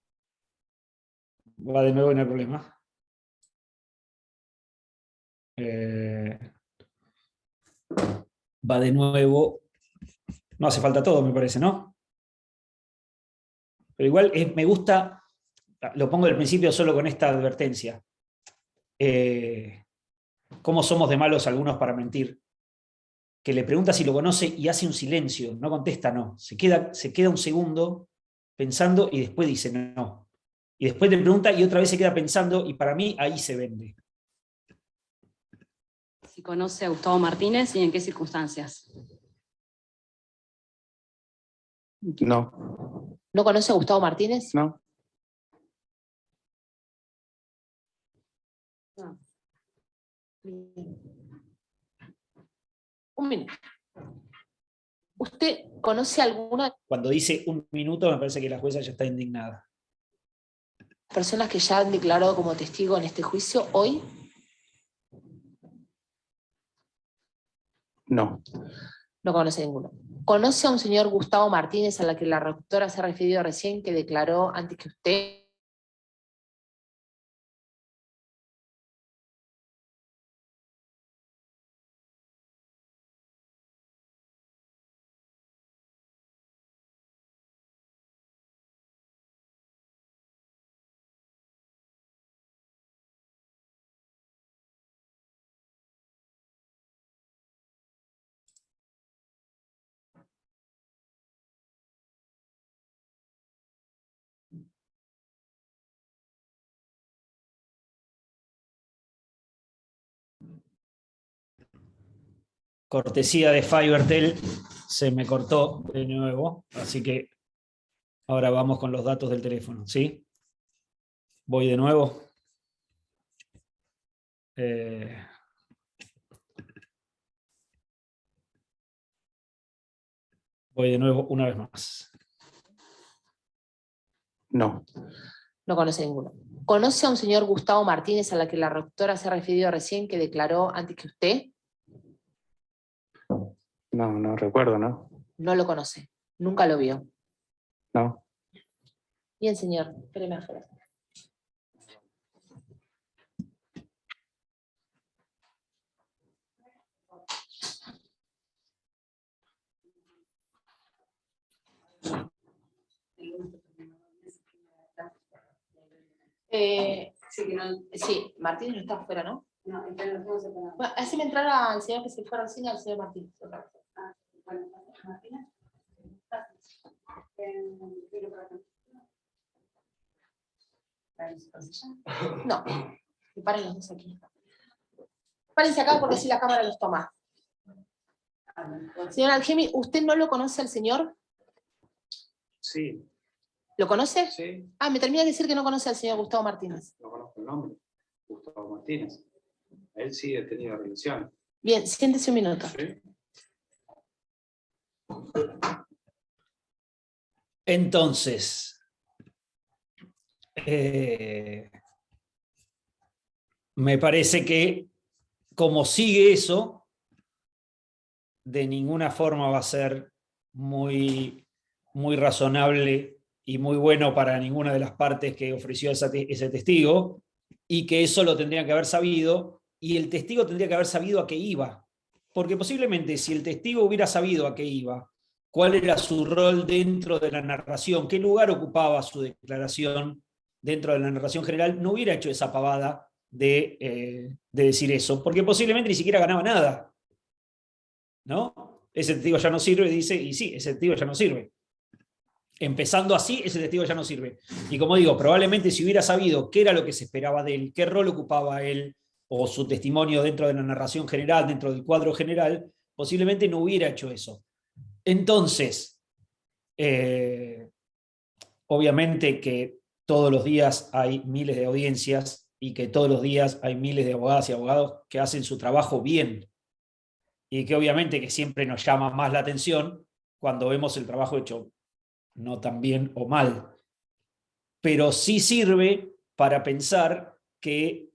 va de nuevo, no hay problema. Va de nuevo. No hace falta todo, me parece, ¿no? Pero igual me gusta, lo pongo al principio solo con esta advertencia. ¿Cómo somos de malos algunos para mentir? Que le pregunta si lo conoce y hace un silencio, no contesta no. Se queda un segundo pensando y después dice no. Y después le pregunta y otra vez se queda pensando y para mí ahí se vende. Si conoce a Gustavo Martínez y en qué circunstancias. No. ¿No conoce a Gustavo Martínez? No. No. Bien. Un minuto. ¿Usted conoce alguna Cuando dice un minuto me parece que la jueza ya está indignada. personas que ya han declarado como testigo en este juicio hoy? No. No conoce a ninguno. ¿Conoce a un señor Gustavo Martínez a la que la rectora se ha referido recién que declaró antes que usted? cortesía de Fivertel, se me cortó de nuevo, así que ahora vamos con los datos del teléfono, ¿sí? Voy de nuevo. Voy de nuevo una vez más. No. No conoce ninguno. ¿Conoce a un señor Gustavo Martínez a la que la rectora se ha referido recién que declaró antes que usted? No, no recuerdo, ¿no? No lo conoce. Nunca lo vio. No. Bien, señor. Espéreme afuera. Sí, Martínez no está afuera, ¿no? No, bueno, haceme entrar al señor que se fue recién, al señor Martínez. Bueno, Martínez. No, que paren los dos aquí. Párense acá porque si la cámara los toma. Señor Algemi, ¿usted no lo conoce al señor? Sí. ¿Lo conoce? Sí. Ah, me termina de decir que no conoce al señor Gustavo Martínez. No conozco el nombre. Gustavo Martínez. Él sí ha tenido relación. Bien, siéntese un minuto. Sí. Entonces, me parece que como sigue eso, de ninguna forma va a ser muy razonable y muy bueno para ninguna de las partes que ofreció ese testigo, y que eso lo tendrían que haber sabido, y el testigo tendría que haber sabido a qué iba. Porque posiblemente si el testigo hubiera sabido a qué iba, cuál era su rol dentro de la narración, qué lugar ocupaba su declaración dentro de la narración general, no hubiera hecho esa pavada de decir eso, porque posiblemente ni siquiera ganaba nada, ¿no? Ese testigo ya no sirve, dice, y sí, ese testigo ya no sirve. Empezando así, ese testigo ya no sirve. Y como digo, probablemente si hubiera sabido qué era lo que se esperaba de él, qué rol ocupaba él, o su testimonio dentro de la narración general, dentro del cuadro general, posiblemente no hubiera hecho eso. Entonces, obviamente que todos los días hay miles de audiencias y que todos los días hay miles de abogadas y abogados que hacen su trabajo bien, y que obviamente que siempre nos llama más la atención cuando vemos el trabajo hecho no tan bien o mal, pero sí sirve para pensar que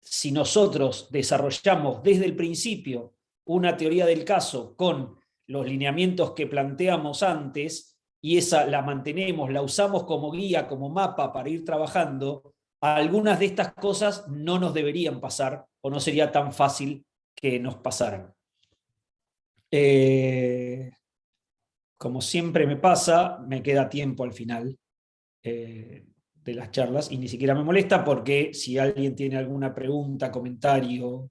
si nosotros desarrollamos desde el principio una teoría del caso con los lineamientos que planteamos antes, y esa la mantenemos, la usamos como guía, como mapa para ir trabajando, algunas de estas cosas no nos deberían pasar, o no sería tan fácil que nos pasaran. Como siempre me pasa, me queda tiempo al final de las charlas, y ni siquiera me molesta, porque si alguien tiene alguna pregunta, comentario,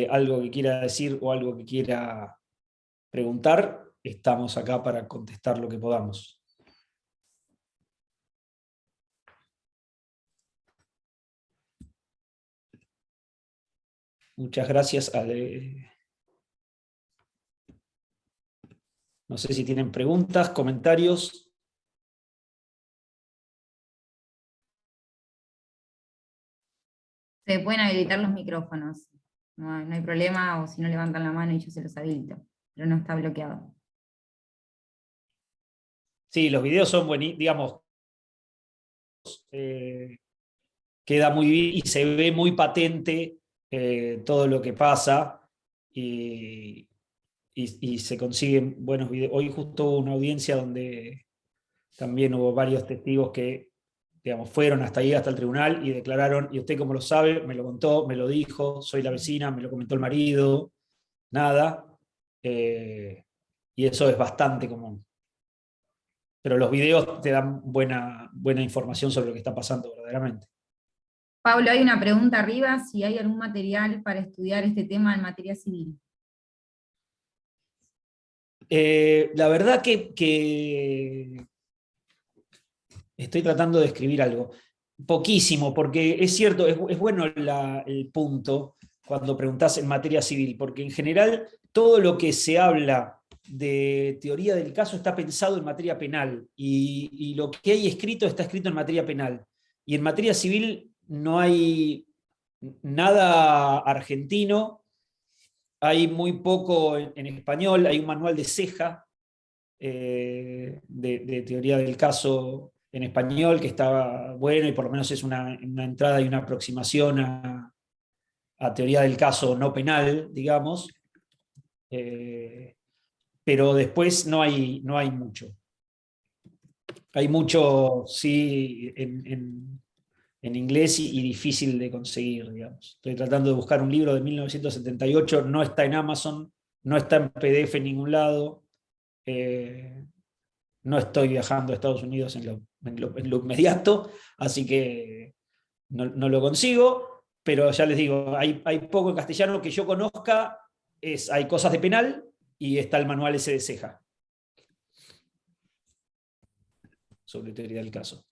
algo que quiera decir o algo que quiera preguntar, estamos acá para contestar lo que podamos. Muchas gracias. No sé si tienen preguntas, comentarios. Se pueden habilitar los micrófonos. No hay problema, o si no levantan la mano y yo se los habilito. Pero no está bloqueado. Sí, los videos son buenísimos, digamos, queda muy bien y se ve muy patente todo lo que pasa, y se consiguen buenos videos. Hoy justo hubo una audiencia donde también hubo varios testigos que, digamos, fueron hasta ahí, hasta el tribunal, y declararon, y usted como lo sabe, me lo contó, me lo dijo, soy la vecina, me lo comentó el marido, nada, y eso es bastante común. Pero los videos te dan buena información sobre lo que está pasando verdaderamente. Pablo, hay una pregunta arriba, si hay algún material para estudiar este tema en materia civil. La verdad que estoy tratando de escribir algo. Poquísimo, porque es cierto, es bueno el punto, cuando preguntás en materia civil, porque en general todo lo que se habla de teoría del caso está pensado en materia penal, y lo que hay escrito está escrito en materia penal. Y en materia civil no hay nada argentino, hay muy poco en español, hay un manual de Ceja de teoría del caso en español que está bueno y por lo menos es una entrada y una aproximación a teoría del caso no penal, digamos. Pero después no hay mucho. Hay mucho, sí, en inglés y difícil de conseguir, digamos. Estoy tratando de buscar un libro de 1978, no está en Amazon, no está en PDF en ningún lado. No estoy viajando a Estados Unidos en lo inmediato, así que no lo consigo, pero ya les digo, hay poco en castellano que yo conozca, hay cosas de penal y está el manual ese de Ceja sobre teoría del caso.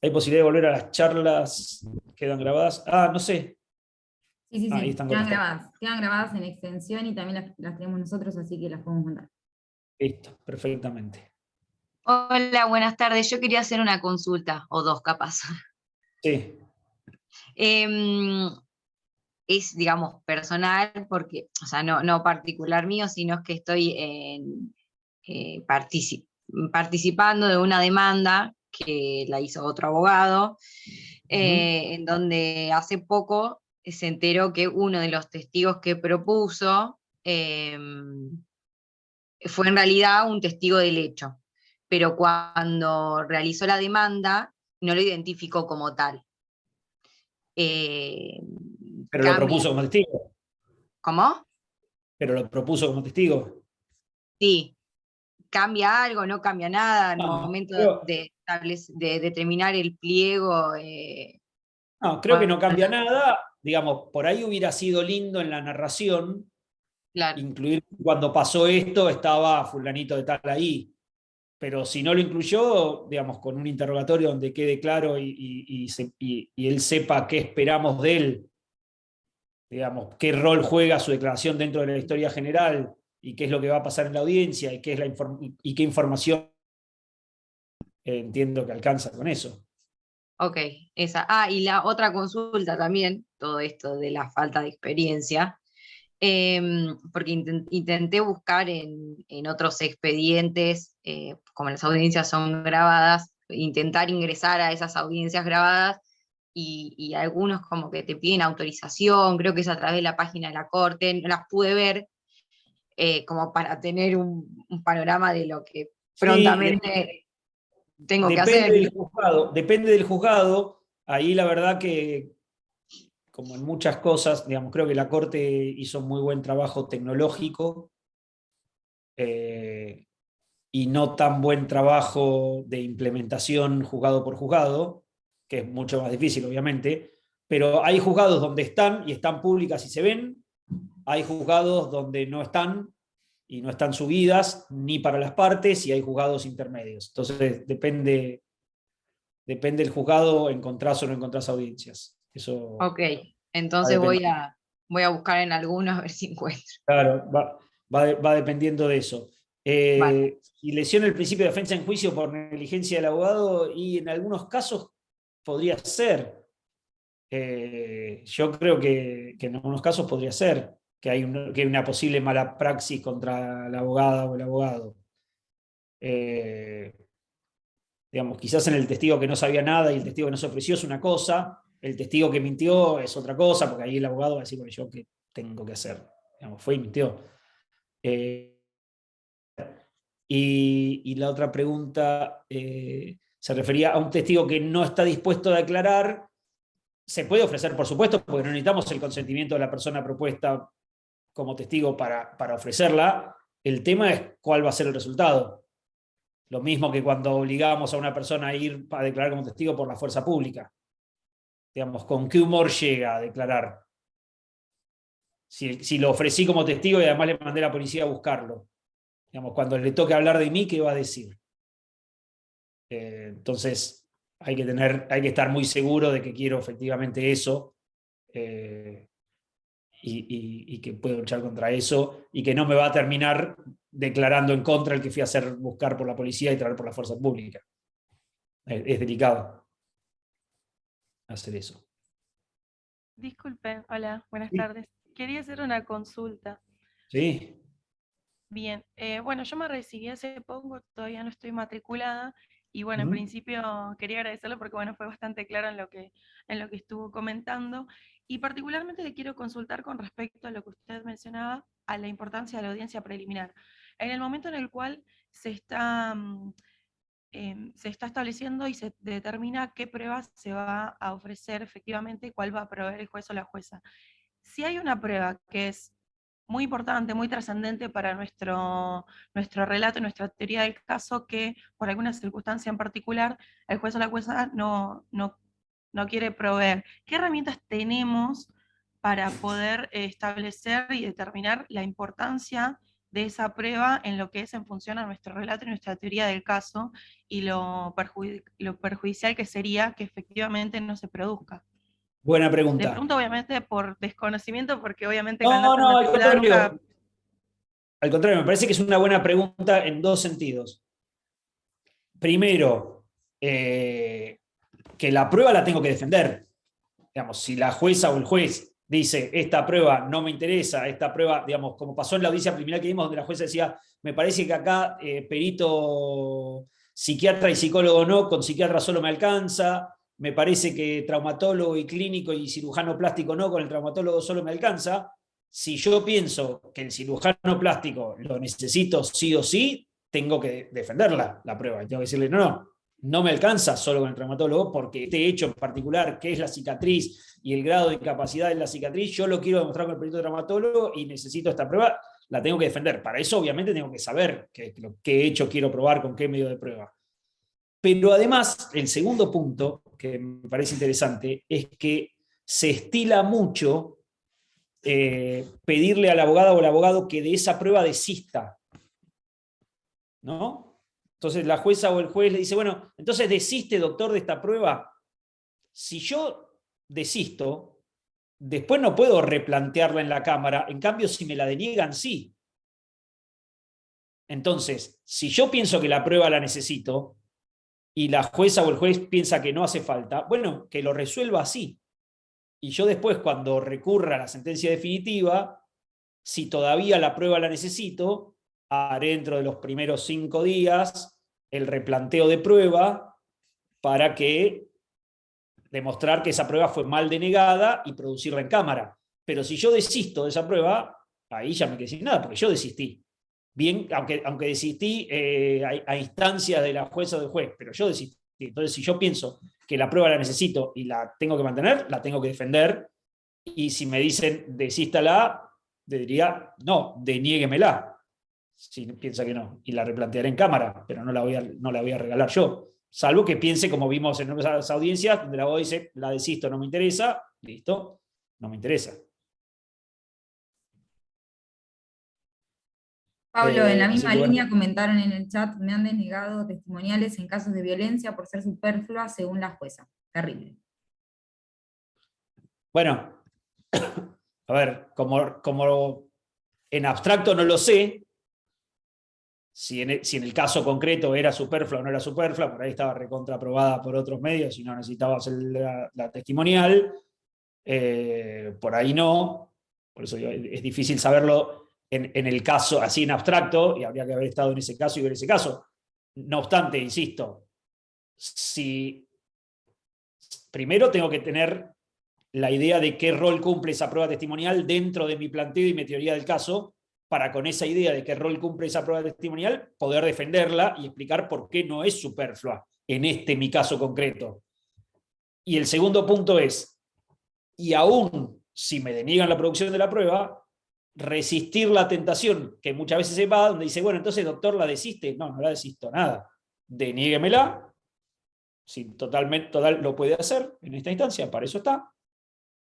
¿Hay posibilidad de volver a las charlas? ¿Quedan grabadas? No sé. Sí, Ahí están quedan grabadas en extensión y también las tenemos nosotros, así que las podemos mandar. Listo, perfectamente. Hola, buenas tardes. Yo quería hacer una consulta, o dos capaz. Sí. Es, digamos, personal, porque, o sea, no particular mío, sino que estoy participando de una demanda que la hizo otro abogado, en donde hace poco se enteró que uno de los testigos que propuso fue en realidad un testigo del hecho, pero cuando realizó la demanda no lo identificó como tal. Pero lo propuso como testigo. ¿Cómo? Pero lo propuso como testigo. Sí. ¿Cambia algo? ¿No cambia nada al momento de determinar el pliego? No, creo que no cambia nada. Digamos, por ahí hubiera sido lindo en la narración incluir cuando pasó esto estaba fulanito de tal ahí. Pero si no lo incluyó, digamos, con un interrogatorio donde quede claro y él sepa qué esperamos de él, digamos, qué rol juega su declaración dentro de la historia general y qué es lo que va a pasar en la audiencia y qué información entiendo que alcanza con eso. Ok, esa. Y la otra consulta también, todo esto de la falta de experiencia, porque intenté buscar en otros expedientes, como las audiencias son grabadas, intentar ingresar a esas audiencias grabadas, y algunos como que te piden autorización, creo que es a través de la página de la Corte, no las pude ver, como para tener un panorama de lo que prontamente tengo que hacer. Depende del juzgado, ahí la verdad que, como en muchas cosas, digamos, creo que la Corte hizo muy buen trabajo tecnológico y no tan buen trabajo de implementación juzgado por juzgado, que es mucho más difícil, obviamente, pero hay juzgados donde están y están públicas y se ven, hay juzgados donde no están y no están subidas ni para las partes, y hay juzgados intermedios. Entonces depende del juzgado, encontrás o no encontrás audiencias. Eso ok, entonces voy a buscar en algunos a ver si encuentro. Claro, va dependiendo de eso. Y lesiona el principio de defensa en juicio por negligencia del abogado, y en algunos casos podría ser. Yo creo que en algunos casos podría ser que hay una posible mala praxis contra la abogada o el abogado. Digamos, quizás en el testigo que no sabía nada y el testigo que no se ofreció es una cosa, el testigo que mintió es otra cosa, porque ahí el abogado va a decir, bueno, ¿yo qué tengo que hacer? Digamos, fue y mintió. Y la otra pregunta se refería a un testigo que no está dispuesto a declarar. Se puede ofrecer, por supuesto, porque no necesitamos el consentimiento de la persona propuesta como testigo para ofrecerla. El tema es cuál va a ser el resultado. Lo mismo que cuando obligamos a una persona a ir a declarar como testigo por la fuerza pública. Digamos, ¿con qué humor llega a declarar? Si lo ofrecí como testigo y además le mandé a la policía a buscarlo. Digamos, cuando le toque hablar de mí, ¿qué va a decir? Entonces, hay que estar muy seguro de que quiero efectivamente eso. y que puedo luchar contra eso, y que no me va a terminar declarando en contra el que fui a hacer buscar por la policía y traer por la fuerza pública. Es delicado hacer eso. Disculpe, hola, buenas Sí. tardes. Quería hacer una consulta. ¿Sí? Bien, bueno, yo me recibí hace poco, todavía no estoy matriculada, y bueno, en Ujú. principio quería agradecerle porque bueno, fue bastante claro en lo que estuvo comentando, y particularmente le quiero consultar con respecto a lo que usted mencionaba, a la importancia de la audiencia preliminar. En el momento en el cual se está estableciendo y se determina qué pruebas se va a ofrecer efectivamente, cuál va a proveer el juez o la jueza. Si hay una prueba que es muy importante, muy trascendente para nuestro relato, nuestra teoría del caso, que por alguna circunstancia en particular el juez o la jueza no quiere proveer, ¿qué herramientas tenemos para poder establecer y determinar la importancia de esa prueba en lo que es en función a nuestro relato y nuestra teoría del caso, y lo perjudicial que sería que efectivamente no se produzca? Buena Le pregunta. pregunto obviamente por desconocimiento, porque obviamente al No, no ser no, al matriculada nunca... contrario. Al contrario, me parece que es una buena pregunta en dos sentidos. Primero, que la prueba la tengo que defender. Digamos, si la jueza o el juez dice, esta prueba no me interesa, esta prueba, digamos, como pasó en la audiencia preliminar que vimos, donde la jueza decía, me parece que acá perito psiquiatra y psicólogo no, con psiquiatra solo me alcanza, me parece que traumatólogo y clínico y cirujano plástico no, con el traumatólogo solo me alcanza. Si yo pienso que el cirujano plástico lo necesito sí o sí, tengo que defenderla, la prueba. Y tengo que decirle, no me alcanza solo con el traumatólogo, porque este hecho en particular, que es la cicatriz y el grado de capacidad de la cicatriz, yo lo quiero demostrar con el perito traumatólogo y necesito esta prueba, la tengo que defender. Para eso, obviamente, tengo que saber qué hecho quiero probar, con qué medio de prueba. Pero además, el segundo punto, que me parece interesante, es que se estila mucho pedirle al abogado o al abogado que de esa prueba desista, ¿no? Entonces la jueza o el juez le dice, bueno, entonces desiste, doctor, de esta prueba. Si yo desisto, después no puedo replantearla en la Cámara, en cambio si me la deniegan, sí. Entonces, si yo pienso que la prueba la necesito y la jueza o el juez piensa que no hace falta, bueno, que lo resuelva así. Y yo después, cuando recurra a la sentencia definitiva, si todavía la prueba la necesito, haré dentro de los primeros 5 días el replanteo de prueba para demostrar que esa prueba fue mal denegada y producirla en cámara. Pero si yo desisto de esa prueba, ahí ya me quedé sin nada, porque yo desistí. Bien, aunque desistí a instancias de la jueza o del juez, pero yo desistí. Entonces, si yo pienso que la prueba la necesito y la tengo que mantener, la tengo que defender. Y si me dicen desístala, le diría, no, deniéguemela, si piensa que no, y la replantearé en cámara, pero no la voy a regalar yo. Salvo que piense, como vimos en otras audiencias, donde el abogado dice, la desisto, no me interesa, listo, no me interesa. Pablo, en la misma Así que línea bueno. comentaron en el chat, me han denegado testimoniales en casos de violencia por ser superflua según la jueza. Terrible. Bueno, a ver, como en abstracto no lo sé, si en el caso concreto era superflua o no era superflua, por ahí estaba recontraprobada por otros medios y no necesitaba hacer la testimonial, por ahí no, por eso digo, es difícil saberlo en el caso así en abstracto, y habría que haber estado en ese caso y ver ese caso. No obstante, insisto, si primero tengo que tener la idea de qué rol cumple esa prueba testimonial dentro de mi planteo y mi teoría del caso, para con esa idea de qué rol cumple esa prueba testimonial, poder defenderla y explicar por qué no es superflua en mi caso concreto. Y el segundo punto es, y aún si me deniegan la producción de la prueba, resistir la tentación, que muchas veces se va, donde dice, bueno, entonces, doctor, ¿la desiste? No la desisto, nada. Deníguemela, si total lo puede hacer en esta instancia, para eso está.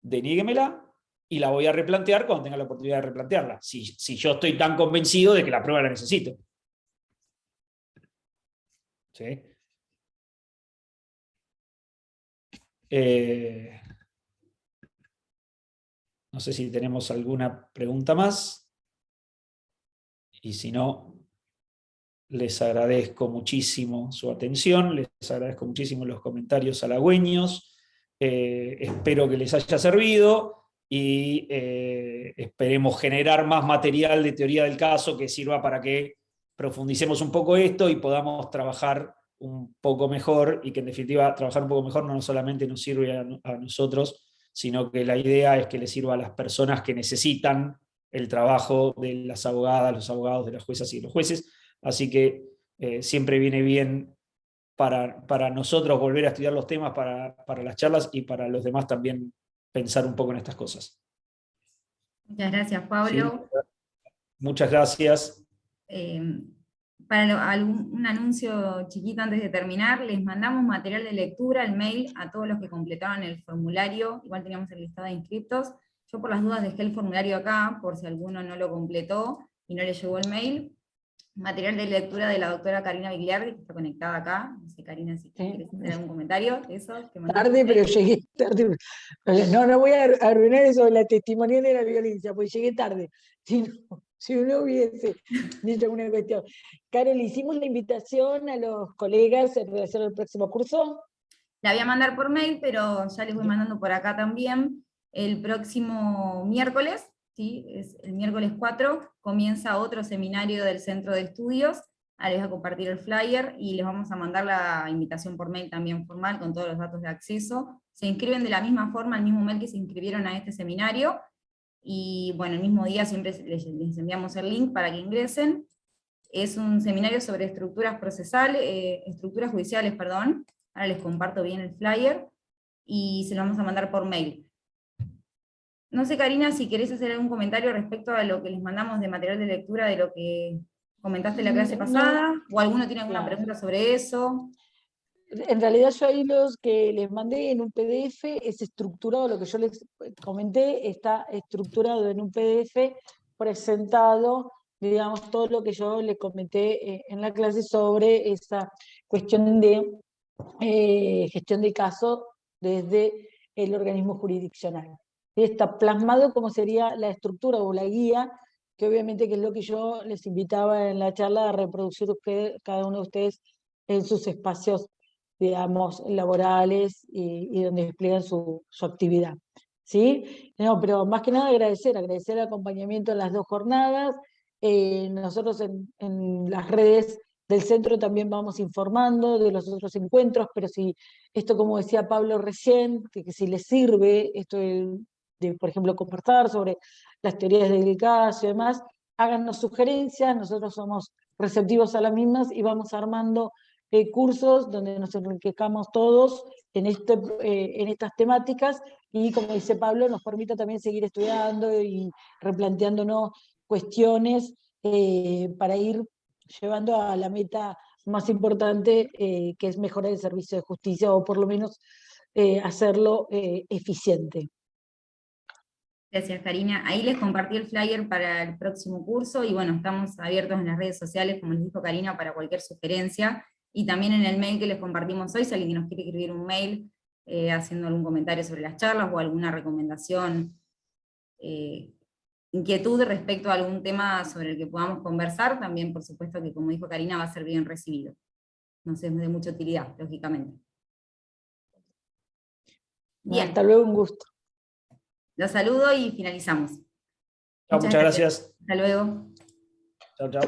Deníguemela y la voy a replantear cuando tenga la oportunidad de replantearla, si yo estoy tan convencido de que la prueba la necesito. ¿Sí? No sé si tenemos alguna pregunta más. Y si no, les agradezco muchísimo su atención, les agradezco muchísimo los comentarios halagüeños. Espero que les haya servido y esperemos generar más material de teoría del caso que sirva para que profundicemos un poco esto y podamos trabajar un poco mejor, y que en definitiva trabajar un poco mejor no solamente nos sirve a nosotros, sino que la idea es que le sirva a las personas que necesitan el trabajo de las abogadas, los abogados, de las juezas y los jueces. Así que siempre viene bien para nosotros volver a estudiar los temas para las charlas, y para los demás también pensar un poco en estas cosas. Muchas gracias, Pablo. ¿Sí? Muchas gracias. Para un anuncio chiquito antes de terminar, les mandamos material de lectura, el mail, a todos los que completaron el formulario. Igual teníamos el listado de inscriptos. Yo por las dudas dejé el formulario acá, por si alguno no lo completó y no le llegó el mail. Material de lectura de la doctora Karina Vigliardi, que está conectada acá. No sé, Karina, si quieres hacer algún comentario de eso. Tarde, pero llegué tarde. No voy a arruinar eso de la testimonial de la violencia, porque llegué tarde. Si no hubiese dicho alguna cuestión. Carol, ¿hicimos la invitación a los colegas en relación al próximo curso? La voy a mandar por mail, pero ya les voy mandando por acá también. El próximo miércoles, ¿sí? Es el miércoles 4, comienza otro seminario del Centro de Estudios. Ahora les voy a compartir el flyer y les vamos a mandar la invitación por mail también formal, con todos los datos de acceso. Se inscriben de la misma forma, al mismo mail que se inscribieron a este seminario, y bueno, el mismo día siempre les enviamos el link para que ingresen. Es un seminario sobre estructuras judiciales, perdón. Ahora les comparto bien el flyer, y se lo vamos a mandar por mail. No sé, Karina, si querés hacer algún comentario respecto a lo que les mandamos de material de lectura, de lo que comentaste la clase pasada, o alguno tiene alguna pregunta sobre eso. En realidad yo ahí los que les mandé en un PDF es estructurado, lo que yo les comenté está estructurado en un PDF presentado, digamos, todo lo que yo les comenté en la clase sobre esa cuestión de gestión de caso desde el organismo jurisdiccional. Está plasmado como sería la estructura o la guía, que obviamente que es lo que yo les invitaba en la charla a reproducir cada uno de ustedes en sus espacios, digamos, laborales y donde despliegan su actividad. ¿Sí? No, pero más que nada agradecer el acompañamiento en las 2 jornadas. Nosotros en las redes del centro también vamos informando de los otros encuentros, pero si esto, como decía Pablo recién, que si les sirve esto de, por ejemplo, conversar sobre las teorías del caso y demás, háganos sugerencias, nosotros somos receptivos a las mismas y vamos armando cursos donde nos enriquezcamos todos en estas temáticas, y como dice Pablo, nos permita también seguir estudiando y replanteándonos cuestiones para ir llevando a la meta más importante, que es mejorar el servicio de justicia, o por lo menos hacerlo eficiente. Gracias, Karina. Ahí les compartí el flyer para el próximo curso, y bueno, estamos abiertos en las redes sociales, como les dijo Karina, para cualquier sugerencia, y también en el mail que les compartimos hoy, si alguien nos quiere escribir un mail haciendo algún comentario sobre las charlas o alguna recomendación, inquietud respecto a algún tema sobre el que podamos conversar, también por supuesto que, como dijo Karina, va a ser bien recibido. No sé, es de mucha utilidad, lógicamente. Bien. Hasta luego, un gusto. Los saludo y finalizamos. Muchas gracias. Hasta luego. Chao, chao.